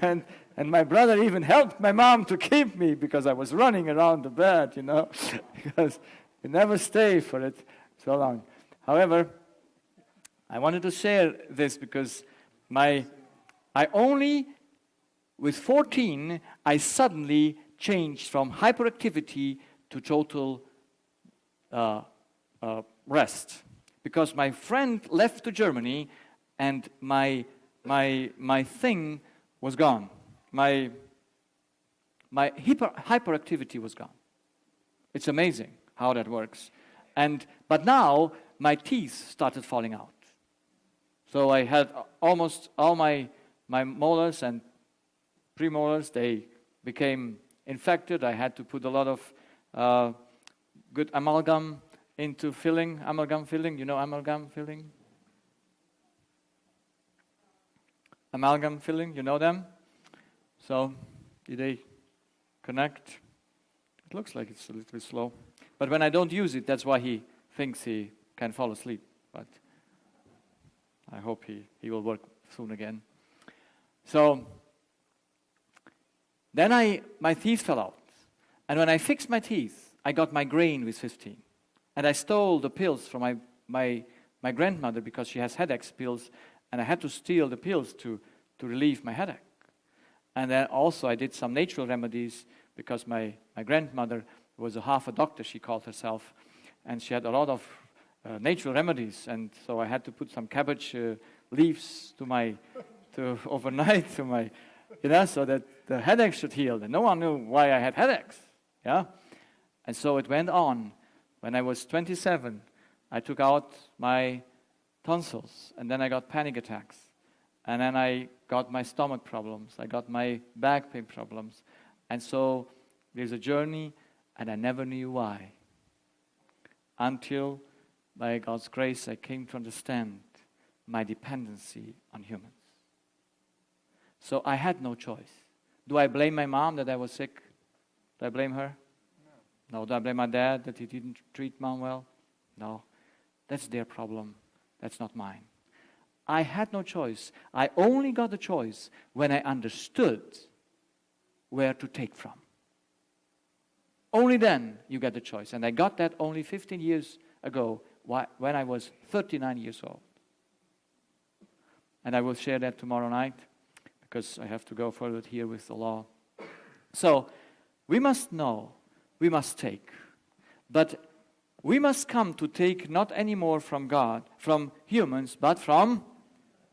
And my brother even helped my mom to keep me because I was running around the bed, because you never stay for it so long. However, I wanted to share this because with 14, I suddenly changed from hyperactivity to total rest. Because my friend left to Germany, and my thing was gone. My hyperactivity was gone. It's amazing how that works. But now my teeth started falling out. So I had almost all my molars and premolars. They became infected. I had to put a lot of good amalgam into amalgam filling. You know amalgam filling? Amalgam filling, you know them? So, did they connect? It looks like it's a little bit slow. But when I don't use it, that's why he thinks he can fall asleep. But I hope he will work soon again. So, then my teeth fell out. And when I fixed my teeth, I got migraine with 15. And I stole the pills from my grandmother because she has headache pills, and I had to steal the pills to relieve my headache. And then also I did some natural remedies because my grandmother was half a doctor, she called herself, and she had a lot of natural remedies, and so I had to put some cabbage leaves to overnight to my, so that the headache should heal. And no one knew why I had headaches, And so it went on. When I was 27, I took out my tonsils, and then I got panic attacks. And then I got my stomach problems. I got my back pain problems. And so There's a journey, and I never knew why. Until, by God's grace, I came to understand my dependency on humans. So I had no choice. Do I blame my mom that I was sick? Do I blame her? No. Do I blame my dad that he didn't treat mom well? No. That's their problem. That's not mine. I had no choice. I only got a choice when I understood where to take from. Only then you get the choice. And I got that only 15 years ago when I was 39 years old. And I will share that tomorrow night because I have to go further here with the law. So we must know, we must take. But we must come to take not anymore from God, from humans, but from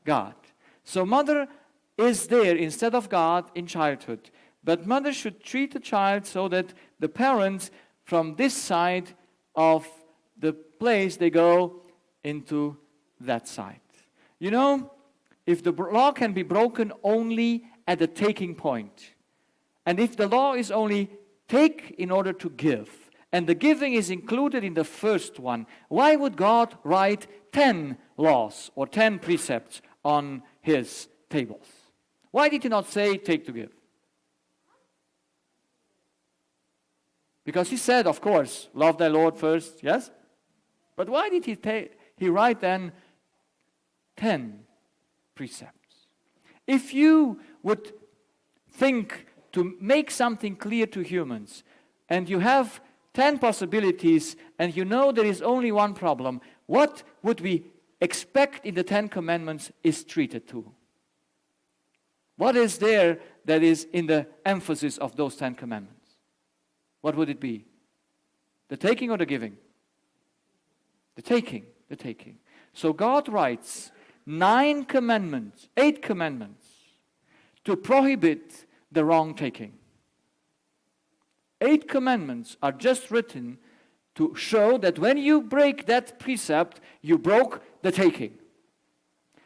God. So mother is there instead of God in childhood. But mother should treat the child so that the parents from this side of the place, they go into that side. You know, if the law can be broken only at the taking point, and if the law is only take in order to give, and the giving is included in the first one, why would God write 10 laws or 10 precepts on his tables? Why did he not say take to give? Because he said, of course, love thy Lord first, yes? But why did he write then 10 precepts? If you would think to make something clear to humans, and you have 10 possibilities, and you know there is only one problem, what would we expect in the 10 commandments is treated to? What is there that is in the emphasis of those 10 commandments? What would it be? The taking or the giving? The taking, the taking. So God writes 8 commandments to prohibit the wrong taking. 8 commandments are just written to show that when you break that precept, you broke the taking.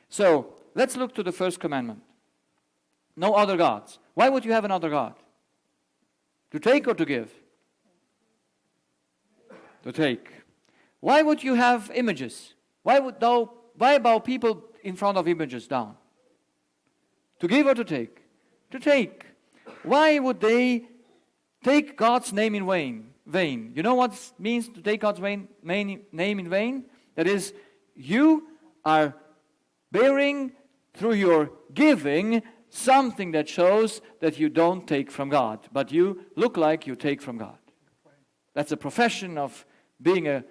So, let's look to the first commandment. No other gods. Why would you have another God? To take or to give? To take. Why would you have images? Why bow people in front of images down? To give or to take? To take. Why would they take God's name in vain? You know what it means to take God's name in vain? That is, you are bearing through your giving something that shows that you don't take from God, but you look like you take from God. That's a profession of being a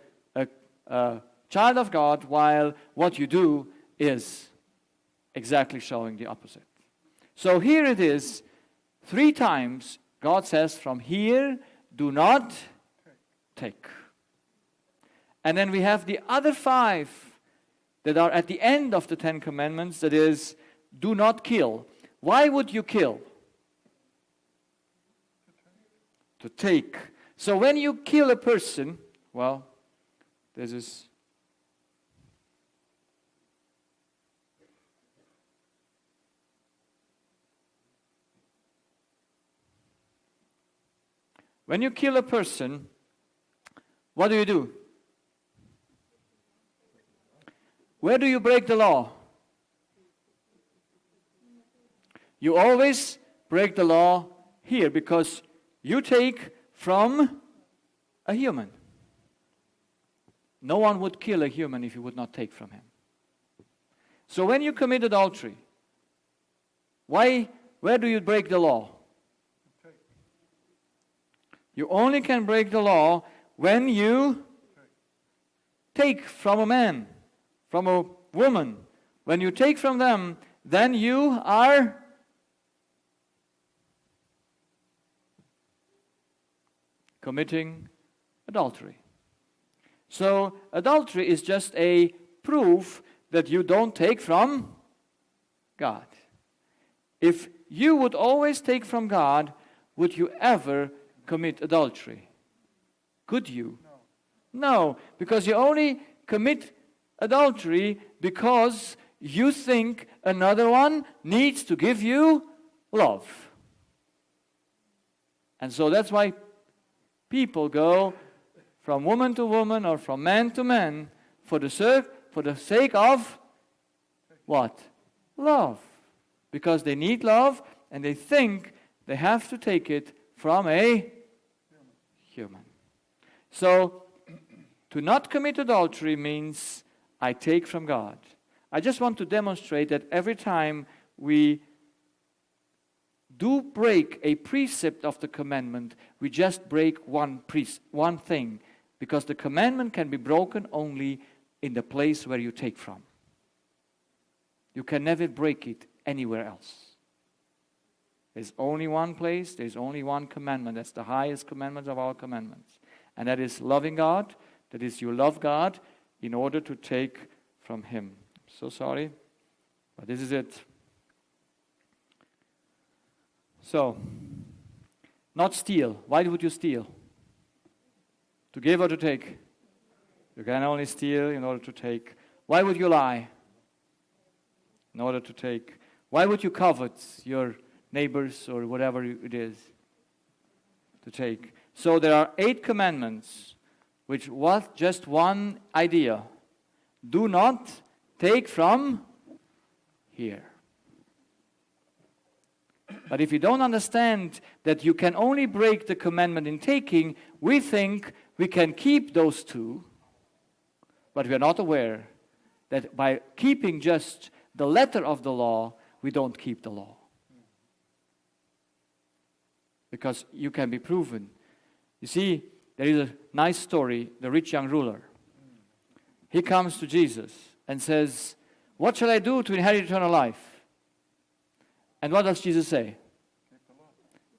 child of God, while what you do is exactly showing the opposite. So here it is, 3 times God says, from here, do not take. And then we have the other 5 that are at the end of the 10 commandments, that is, do not kill. Why would you kill? To take. So when you kill a person, well, this is... When you kill a person, what do? Where do you break the law? You always break the law here because you take from a human. No one would kill a human if you would not take from him. So when you commit adultery, where do you break the law? You only can break the law when you take from a man, from a woman. When you take from them, then you are committing adultery. So adultery is just a proof that you don't take from God. If you would always take from God, would you ever commit adultery? Could you? No, because you only commit adultery because you think another one needs to give you love. And so that's why people go from woman to woman or from man to man for the sake of what? Love. Because they need love and they think they have to take it from a human. So, to not commit adultery means I take from God. I just want to demonstrate that every time we do break a precept of the commandment, we just break one thing. Because the commandment can be broken only in the place where you take from. You can never break it anywhere else. There's only one place, there's only one commandment. That's the highest commandment of all commandments. And that is loving God. That is, you love God in order to take from Him. So sorry, but this is it. So, not steal. Why would you steal? To give or to take? You can only steal in order to take. Why would you lie? In order to take. Why would you covet your neighbors or whatever it is? To take. So there are 8 commandments, which was just one idea. Do not take from here. But if you don't understand that you can only break the commandment in taking, we think we can keep those 2, but we are not aware that by keeping just the letter of the law, we don't keep the law. Because you can be proven. You see, there is a nice story, the rich young ruler. He comes to Jesus and says, "What shall I do to inherit eternal life?" And what does Jesus say?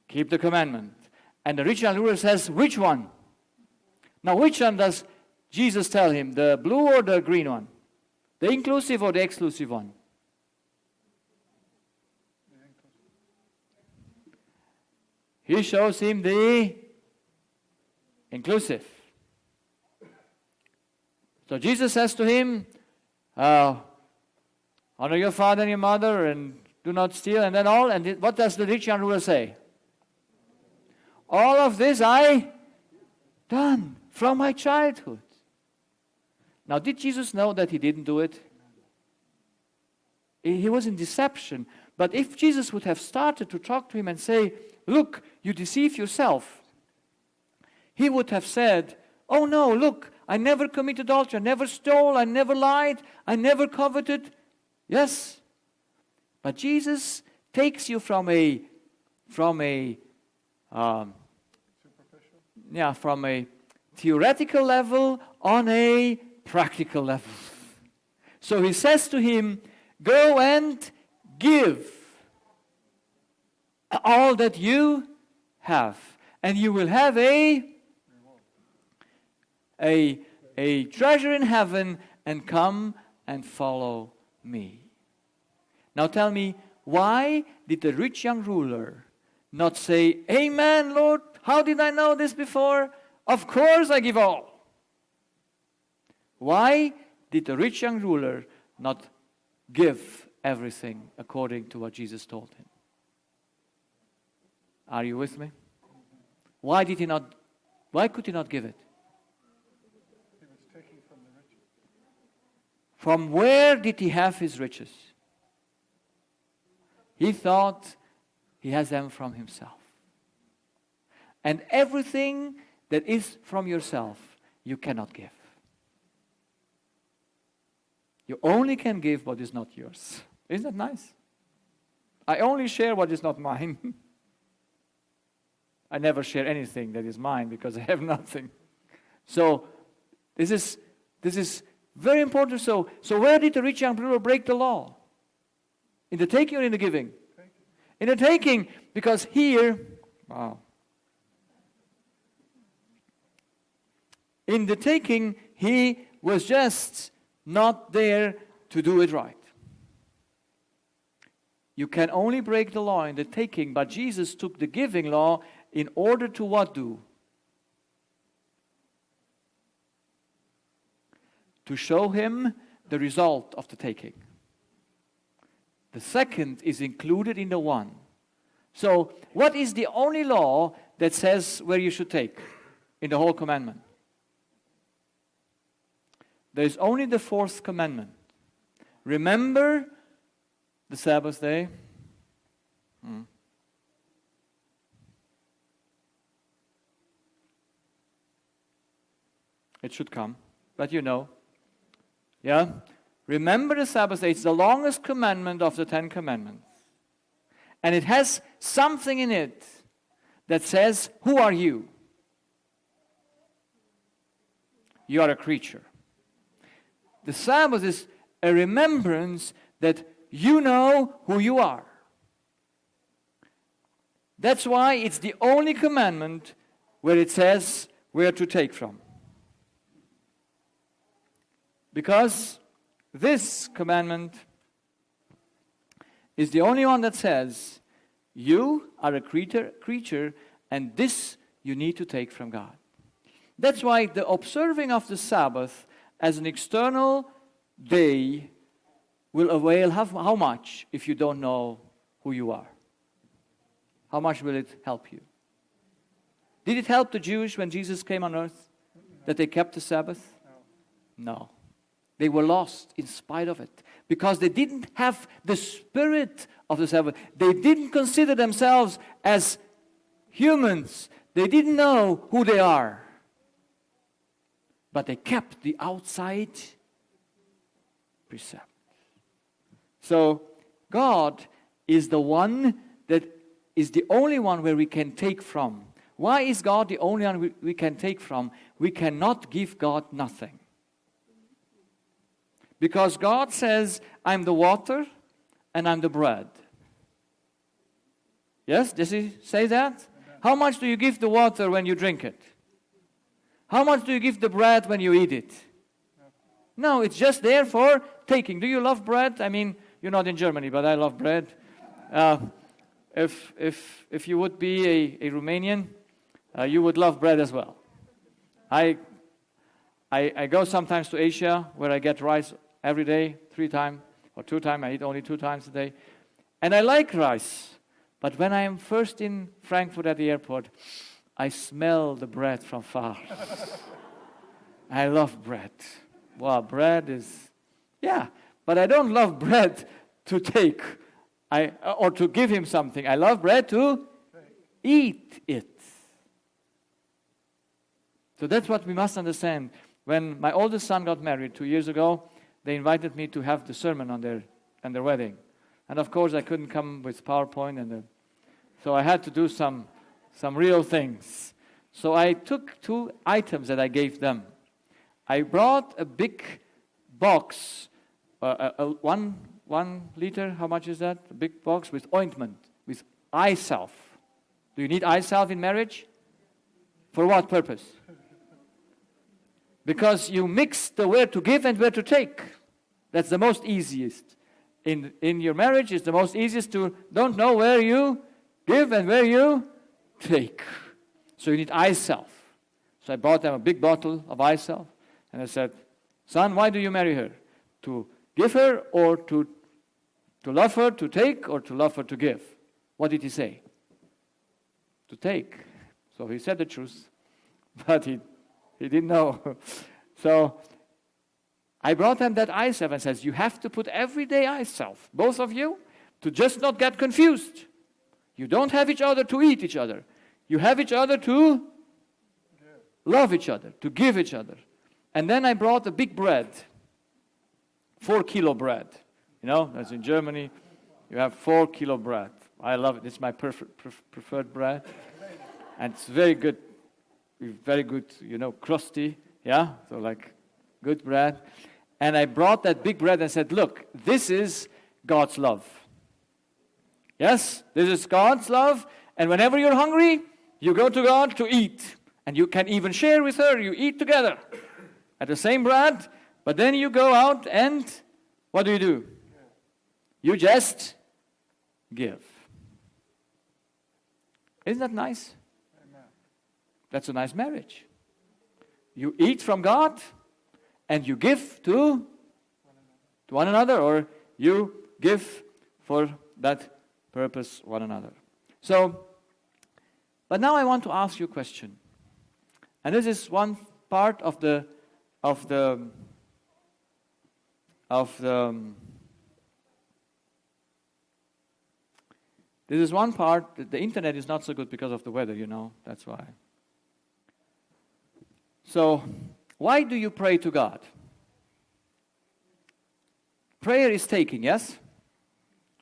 Keep the commandment. And the rich young ruler says, "Which one?" Now, which one does Jesus tell him? The blue or the green one? The inclusive or the exclusive one? He shows him the inclusive. So Jesus says to him, honor your father and your mother and do not steal, and then all. And what does the rich young ruler say? All of this I done from my childhood. Now, did Jesus know that he didn't do it? He was in deception. But if Jesus would have started to talk to him and say, "Look, you deceive yourself," he would have said, "Oh no, look, I never committed adultery, I never stole, I never lied, I never coveted." Yes. But Jesus takes you from a theoretical level on a practical level. So he says to him, "Go and give all that you have, and you will have a treasure in heaven, and come and follow me." Now tell me, why did the rich young ruler not say, "Amen, Lord, how did I know this before? Of course I give all." Why did the rich young ruler not give everything according to what Jesus told him? Are you with me? Why could he not give it? He was taking from the riches. From where did he have his riches? He thought he has them from himself. And everything that is from yourself, you cannot give. You only can give what is not yours. Isn't that nice? I only share what is not mine. I never share anything that is mine because I have nothing. So this is very important. So where did the rich young ruler break the law? In the taking or in the giving? In the taking, because here, in the taking, he was just not there to do it right. You can only break the law in the taking, but Jesus took the giving law in order to what do? To show him the result of the taking. The second is included in the one. So, what is the only law that says where you should take in the whole commandment. There is only the fourth commandment. Remember the Sabbath day. It should come, but you know. Yeah? Remember the Sabbath day. It's the longest commandment of the 10 Commandments. And it has something in it that says, who are you? You are a creature. The Sabbath is a remembrance that you know who you are. That's why it's the only commandment where it says where to take from. Because this commandment is the only one that says you are a creature and this you need to take from God. That's why the observing of the Sabbath as an external day will avail how much if you don't know who you are? How much will it help you? Did it help the Jews when Jesus came on earth that they kept the Sabbath? No. They were lost in spite of it because they didn't have the spirit of the Sabbath. They didn't consider themselves as humans. They didn't know who they are. But they kept the outside precept. So God is the one that is the only one where we can take from. Why is God the only one we can take from? We cannot give God nothing. Because God says, I'm the water and I'm the bread. Yes, does He say that? How much do you give the water when you drink it? How much do you give the bread when you eat it? No, it's just there for taking. Do you love bread? I mean, you're not in Germany, but I love bread. If you would be a Romanian, you would love bread as well. I go sometimes to Asia where I get rice every day, 3 times or 2 times. I eat only 2 times a day. And I like rice. But when I am first in Frankfurt at the airport, I smell the bread from far. I love bread. Wow, bread is, yeah. But I don't love bread to take or to give him something. I love bread to eat it. So that's what we must understand. When my oldest son got married 2 years ago, they invited me to have the sermon on their wedding. And of course, I couldn't come with PowerPoint, so I had to do some real things. So I took 2 items that I gave them. I brought a big box, 1 liter, how much is that? A big box with ointment, with eye salve. Do you need eye salve in marriage? For what purpose? Because you mix the where to give and where to take. That's the most easiest. In your marriage, it's the most easiest to don't know where you give and where you take. So you need eye salve. So I bought them a big bottle of eye salve. And I said, son, why do you marry her? To give her or to love her to take or to love her to give? What did he say? To take. So he said the truth. But he didn't know. So I brought them that eye salve and says, you have to put everyday eye salve, both of you, to just not get confused. You don't have each other to eat each other. You have each other to love each other, to give each other. And then I brought a big bread, 4-kilo bread. You know, as in Germany, you have 4-kilo bread. I love it. It's my preferred bread. And it's very good, crusty. Yeah, so like good bread. And I brought that big bread and said, look, this is God's love. Yes, this is God's love. And whenever you're hungry, you go to God to eat. And you can even share with her. You eat together at the same bread. But then you go out and what do? You just give. Isn't that nice? Amen. That's a nice marriage. You eat from God and you give to one another, or you give for that purpose one another. So But now I want to ask you a question. And this is one part of the this is one part. The internet is not so good because of the weather, that's why. So, why do you pray to God? Prayer is taking, yes?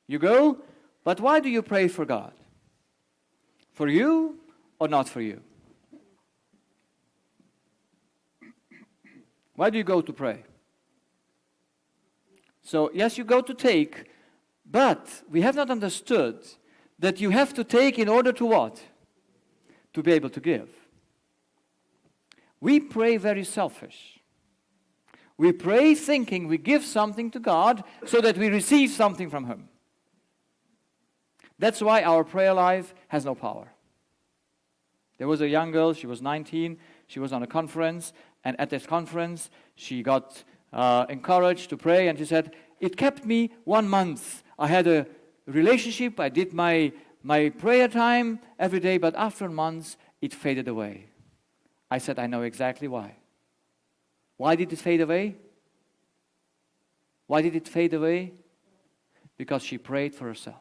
You go, but why do you pray for God? For you or not for you? Why do you go to pray? So, yes, you go to take, but we have not understood that you have to take in order to what? To be able to give. We pray very selfish. We pray thinking we give something to God so that we receive something from Him. That's why our prayer life has no power. There was a young girl, she was 19, she was on a conference, and at this conference she got encouraged to pray, and she said, it kept me 1 month. I had a relationship, I did my prayer time every day, but after months it faded away. I said, I know exactly why. Why did it fade away? Why did it fade away? Because she prayed for herself.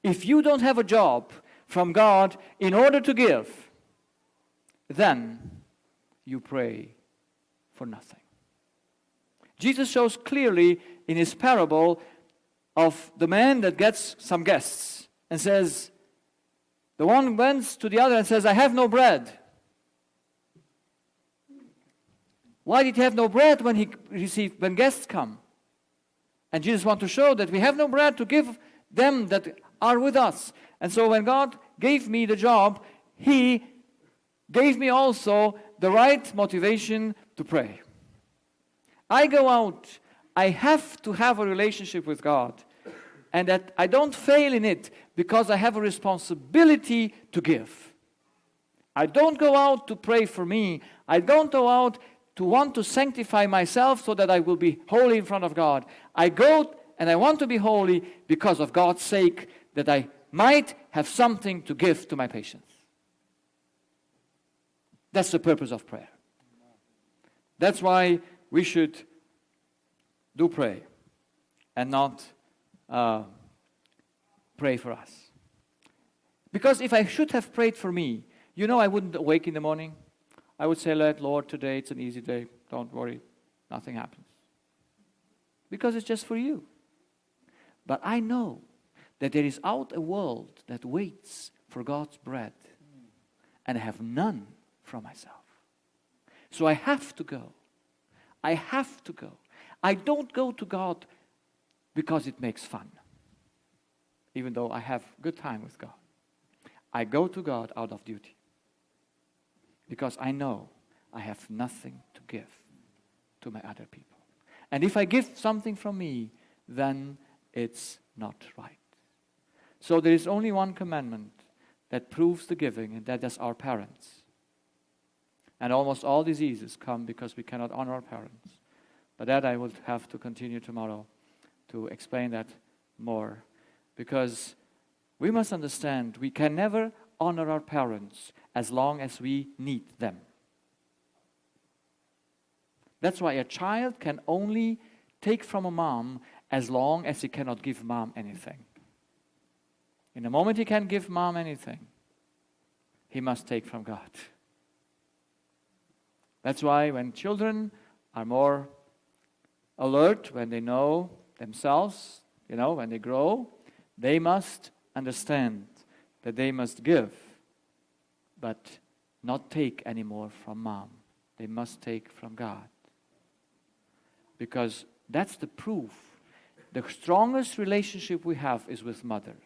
If you don't have a job from God in order to give, then you pray for nothing. Jesus shows clearly in his parable of the man that gets some guests and says, the one went to the other and says, I have no bread. Why did he have no bread when guests come? And Jesus wants to show that we have no bread to give them that are with us. And so when God gave me the job, He gave me also the right motivation to pray. I go out, I have to have a relationship with God, and that I don't fail in it because I have a responsibility to give. I don't go out to pray for me. I don't go out to want to sanctify myself so that I will be holy in front of God. I go and I want to be holy because of God's sake, that I might have something to give to my patients. That's the purpose of prayer. That's why we should do pray and not pray for us. Because if I should have prayed for me, I wouldn't awake in the morning. I would say, Lord, today it's an easy day. Don't worry. Nothing happens. Because it's just for you. But I know that there is out a world that waits for God's bread. And I have none from myself. So I have to go. I have to go. I don't go to God because it makes fun. Even though I have good time with God. I go to God out of duty. Because I know I have nothing to give to my other people. And if I give something from me, then it's not right. So there is only one commandment that proves the giving, and that is our parents. And almost all diseases come because we cannot honor our parents. But that I will have to continue tomorrow to explain that more. Because we must understand we can never honor our parents as long as we need them. That's why a child can only take from a mom as long as he cannot give mom anything. In the moment he can give mom anything, he must take from God. That's why when children are more alert, when they know themselves, when they grow, they must understand that they must give, but not take anymore from mom. They must take from God. Because that's the proof. The strongest relationship we have is with mother.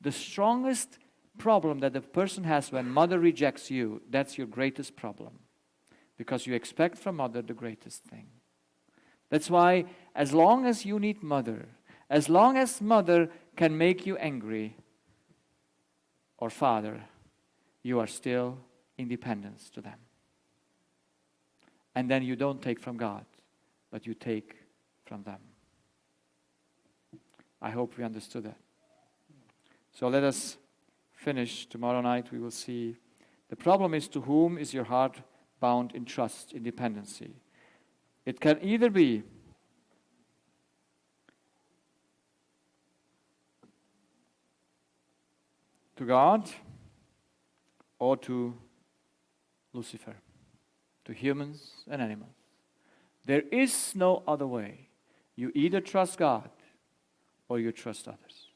The strongest problem that a person has when mother rejects you, that's your greatest problem. Because you expect from mother the greatest thing. That's why as long as you need mother, as long as mother can make you angry, or father, you are still in dependence to them. And then you don't take from God, but you take from them. I hope we understood that. So let us finish, tomorrow night we will see the problem is, to whom is your heart bound in trust, in dependency? It can either be to God or to Lucifer, to humans and animals. There is no other way. You either trust God or you trust others.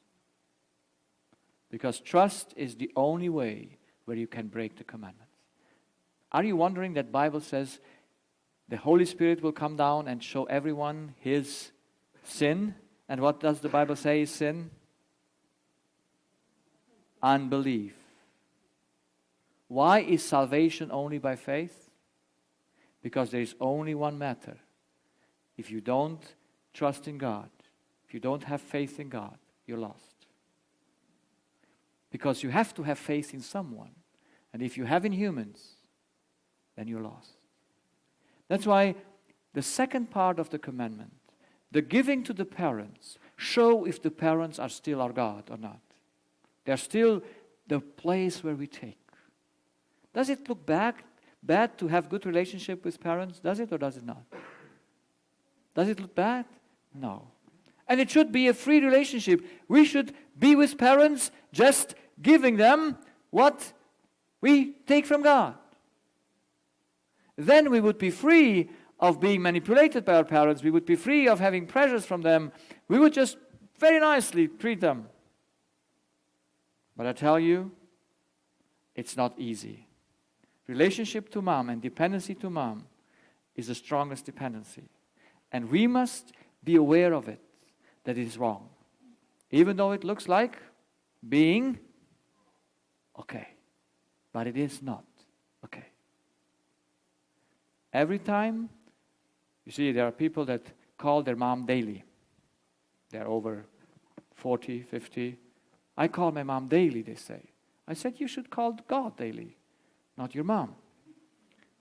Because trust is the only way where you can break the commandments. Are you wondering that Bible says the Holy Spirit will come down and show everyone his sin? And what does the Bible say is sin? Unbelief. Why is salvation only by faith? Because there is only one matter. If you don't trust in God, if you don't have faith in God, you're lost. Because you have to have faith in someone. And if you have in humans, then you're lost. That's why the second part of the commandment, the giving to the parents, show if the parents are still our God or not. They're still the place where we take. Does it look bad to have good relationship with parents? Does it or does it not? Does it look bad? No. And it should be a free relationship. We should be with parents just giving them what we take from God. Then we would be free of being manipulated by our parents. We would be free of having pressures from them. We would just very nicely treat them. But I tell you, it's not easy. Relationship to mom and dependency to mom is the strongest dependency. And we must be aware of it, that it is wrong. Even though it looks like being okay. But it is not okay. Every time, you see, there are people that call their mom daily. They're over 40, 50. I call my mom daily, they say. I said, you should call God daily, not your mom.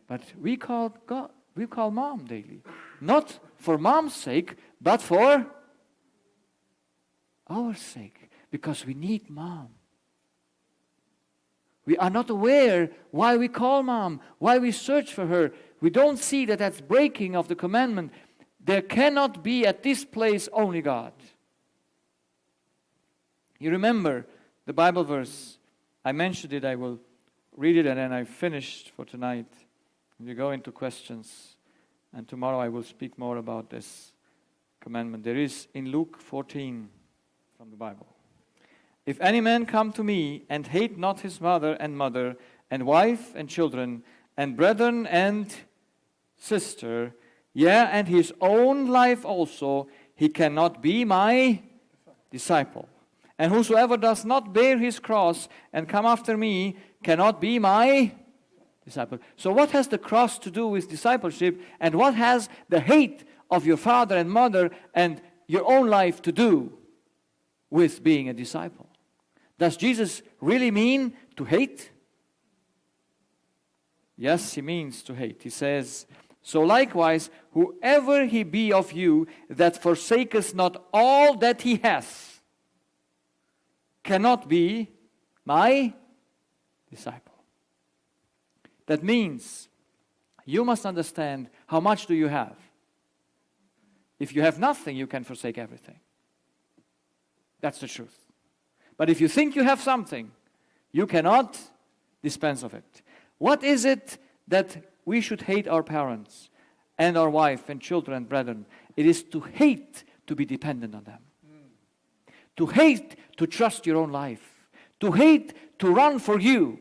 But we call God, we call mom daily. Not for mom's sake, but for our sake. Because we need mom. We are not aware why we call mom, why we search for her. We don't see that that's breaking of the commandment. There cannot be at this place only God. You remember the Bible verse. I mentioned it. I will read it and then I finished for tonight. We go into questions. And tomorrow I will speak more about this commandment. There is in Luke 14 from the Bible. If any man come to me and hate not his mother and mother and wife and children and brethren and sister, yea, and his own life also, he cannot be my disciple. And whosoever does not bear his cross and come after me cannot be my disciple. So what has the cross to do with discipleship? And what has the hate of your father and mother and your own life to do with being a disciple? Does Jesus really mean to hate? Yes, he means to hate. He says, so likewise, whoever he be of you that forsaketh not all that he has, cannot be my disciple. That means you must understand how much do you have. If you have nothing, you can forsake everything. That's the truth. But if you think you have something, you cannot dispense of it. What is it that we should hate our parents and our wife and children and brethren? It is to hate to be dependent on them. To hate to trust your own life. To hate to run for you.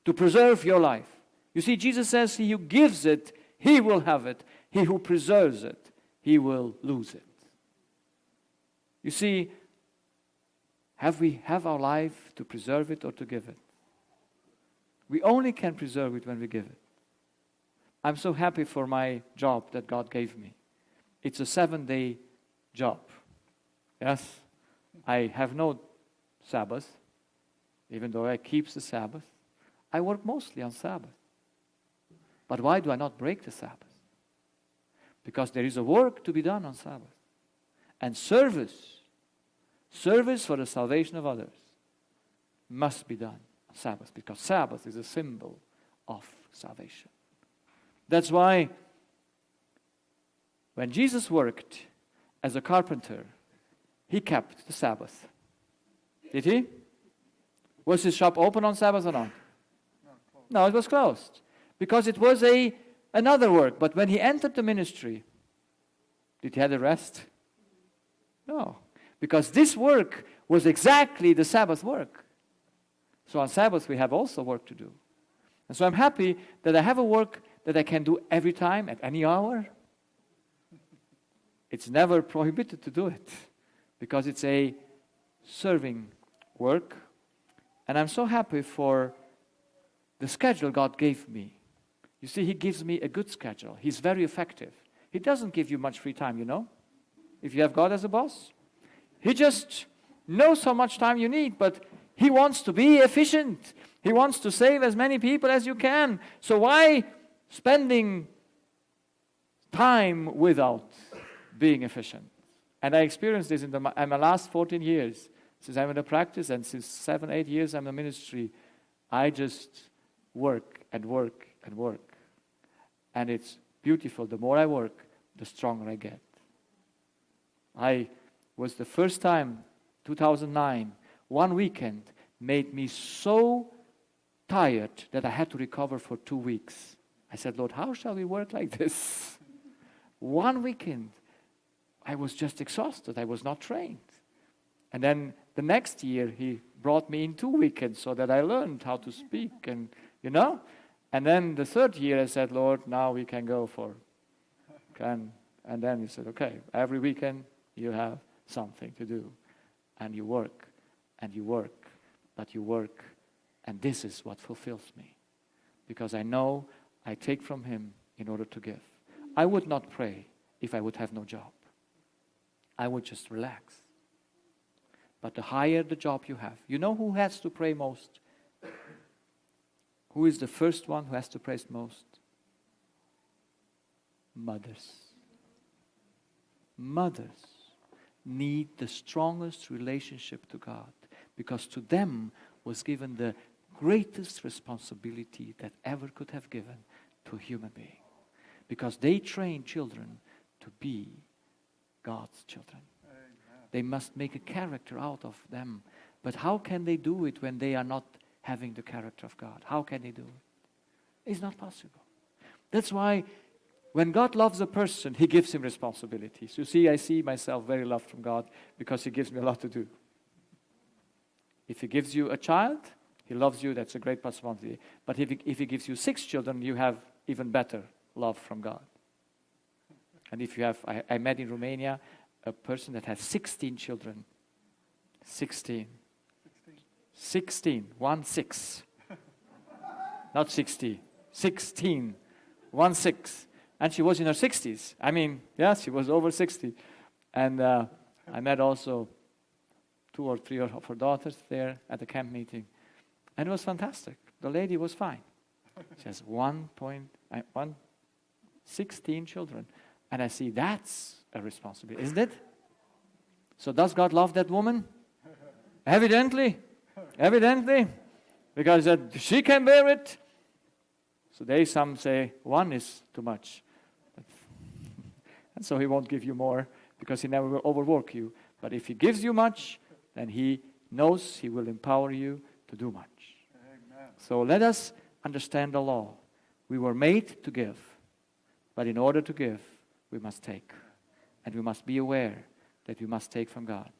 To preserve your life. You see, Jesus says, he who gives it, he will have it. He who preserves it, he will lose it. You see, have we have our life to preserve it or to give it? We only can preserve it when we give it. I'm so happy for my job that God gave me. It's a 7-day job. Yes, I have no Sabbath, even though I keep the Sabbath. I work mostly on Sabbath. But why do I not break the Sabbath? Because there is a work to be done on Sabbath. And service for the salvation of others. must be done on Sabbath, because Sabbath is a symbol of salvation. That's why when Jesus worked as a carpenter, he kept the Sabbath. Did he? Was his shop open on Sabbath or not? No, it was closed. Because it was another work. But when he entered the ministry, did he have a rest? No. Because this work was exactly the Sabbath work. So on Sabbath we have also work to do. And so I'm happy that I have a work that I can do every time, at any hour. It's never prohibited to do it, because it's a serving work. And I'm so happy for the schedule God gave me. You see, He gives me a good schedule. He's very effective. He doesn't give you much free time, you know, if you have God as a boss. He just knows how much time you need, but He wants to be efficient. He wants to save as many people as you can. So why spending time without being efficient? And I experienced this in my last 14 years. Since I'm in the practice, and since 7, 8 years I'm in the ministry, I just work and work and work. And it's beautiful. The more I work, the stronger I get. I was the first time, 2009, one weekend made me so tired that I had to recover for 2 weeks. I said, Lord, how shall we work like this? One weekend, I was just exhausted. I was not trained. And then the next year, He brought me in 2 weekends so that I learned how to speak, and you know. And then the third year, I said, Lord, now we can go for. And then He said, okay, every weekend you have something to do, and you work, and you work, but you work, and this is what fulfills me, because I know I take from Him in order to give. I would not pray if I would have no job. I would just relax. But the higher the job you have, you know who has to pray most? Who is the first one who has to pray most? Mothers. Mothers need the strongest relationship to God, because to them was given the greatest responsibility that ever could have given to a human being. Because they train children to be God's children. They must make a character out of them. But how can they do it when they are not having the character of God? How can they do it? It's not possible. That's why when God loves a person, He gives him responsibilities. You see, I see myself very loved from God because He gives me a lot to do. If He gives you a child, He loves you, that's a great responsibility. But if He gives you 6 children, you have even better love from God. And if you have, I met in Romania a person that has 16 children. 16. 1 6. Not 60. 16. 1 6. And she was in her 60s. I mean, yes, she was over 60. And I met also 2 or 3 of her daughters there at the camp meeting. And it was fantastic. The lady was fine. She has 16 children. And I see that's a responsibility, isn't it? So does God love that woman? Evidently. Evidently. Because she can bear it. So some say 1 is too much. And so He won't give you more, because He never will overwork you. But if He gives you much, then He knows He will empower you to do much. Amen. So let us understand the law. We were made to give. But in order to give, we must take. And we must be aware that we must take from God.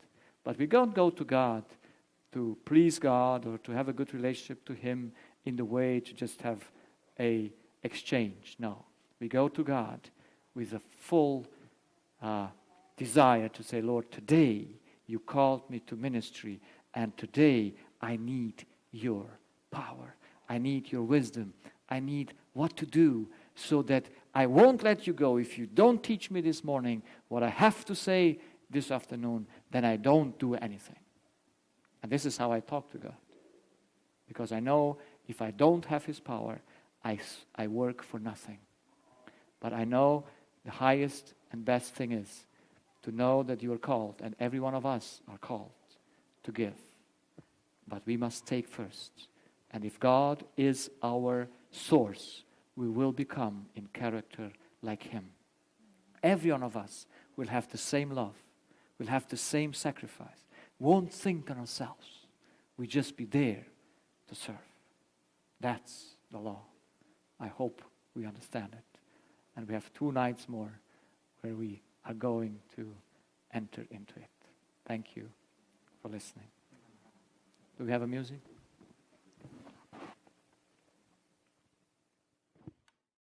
But we don't go to God to please God or to have a good relationship to Him in the way to just have a exchange. No. We go to God with a full desire to say, Lord, today You called me to ministry, and today I need Your power. I need Your wisdom. I need what to do so that I won't let You go. If You don't teach me this morning what I have to say this afternoon, then I don't do anything. And this is how I talk to God. Because I know if I don't have His power, I work for nothing. But I know the highest and best thing is to know that you are called, and every one of us are called to give. but we must take first. And if God is our source, we will become in character like Him. Every one of us will have the same love, will have the same sacrifice, won't think on ourselves. We just be there to serve. That's the law. I hope we understand it. And we have 2 nights more where we are going to enter into it. Thank you for listening. Do we have a music?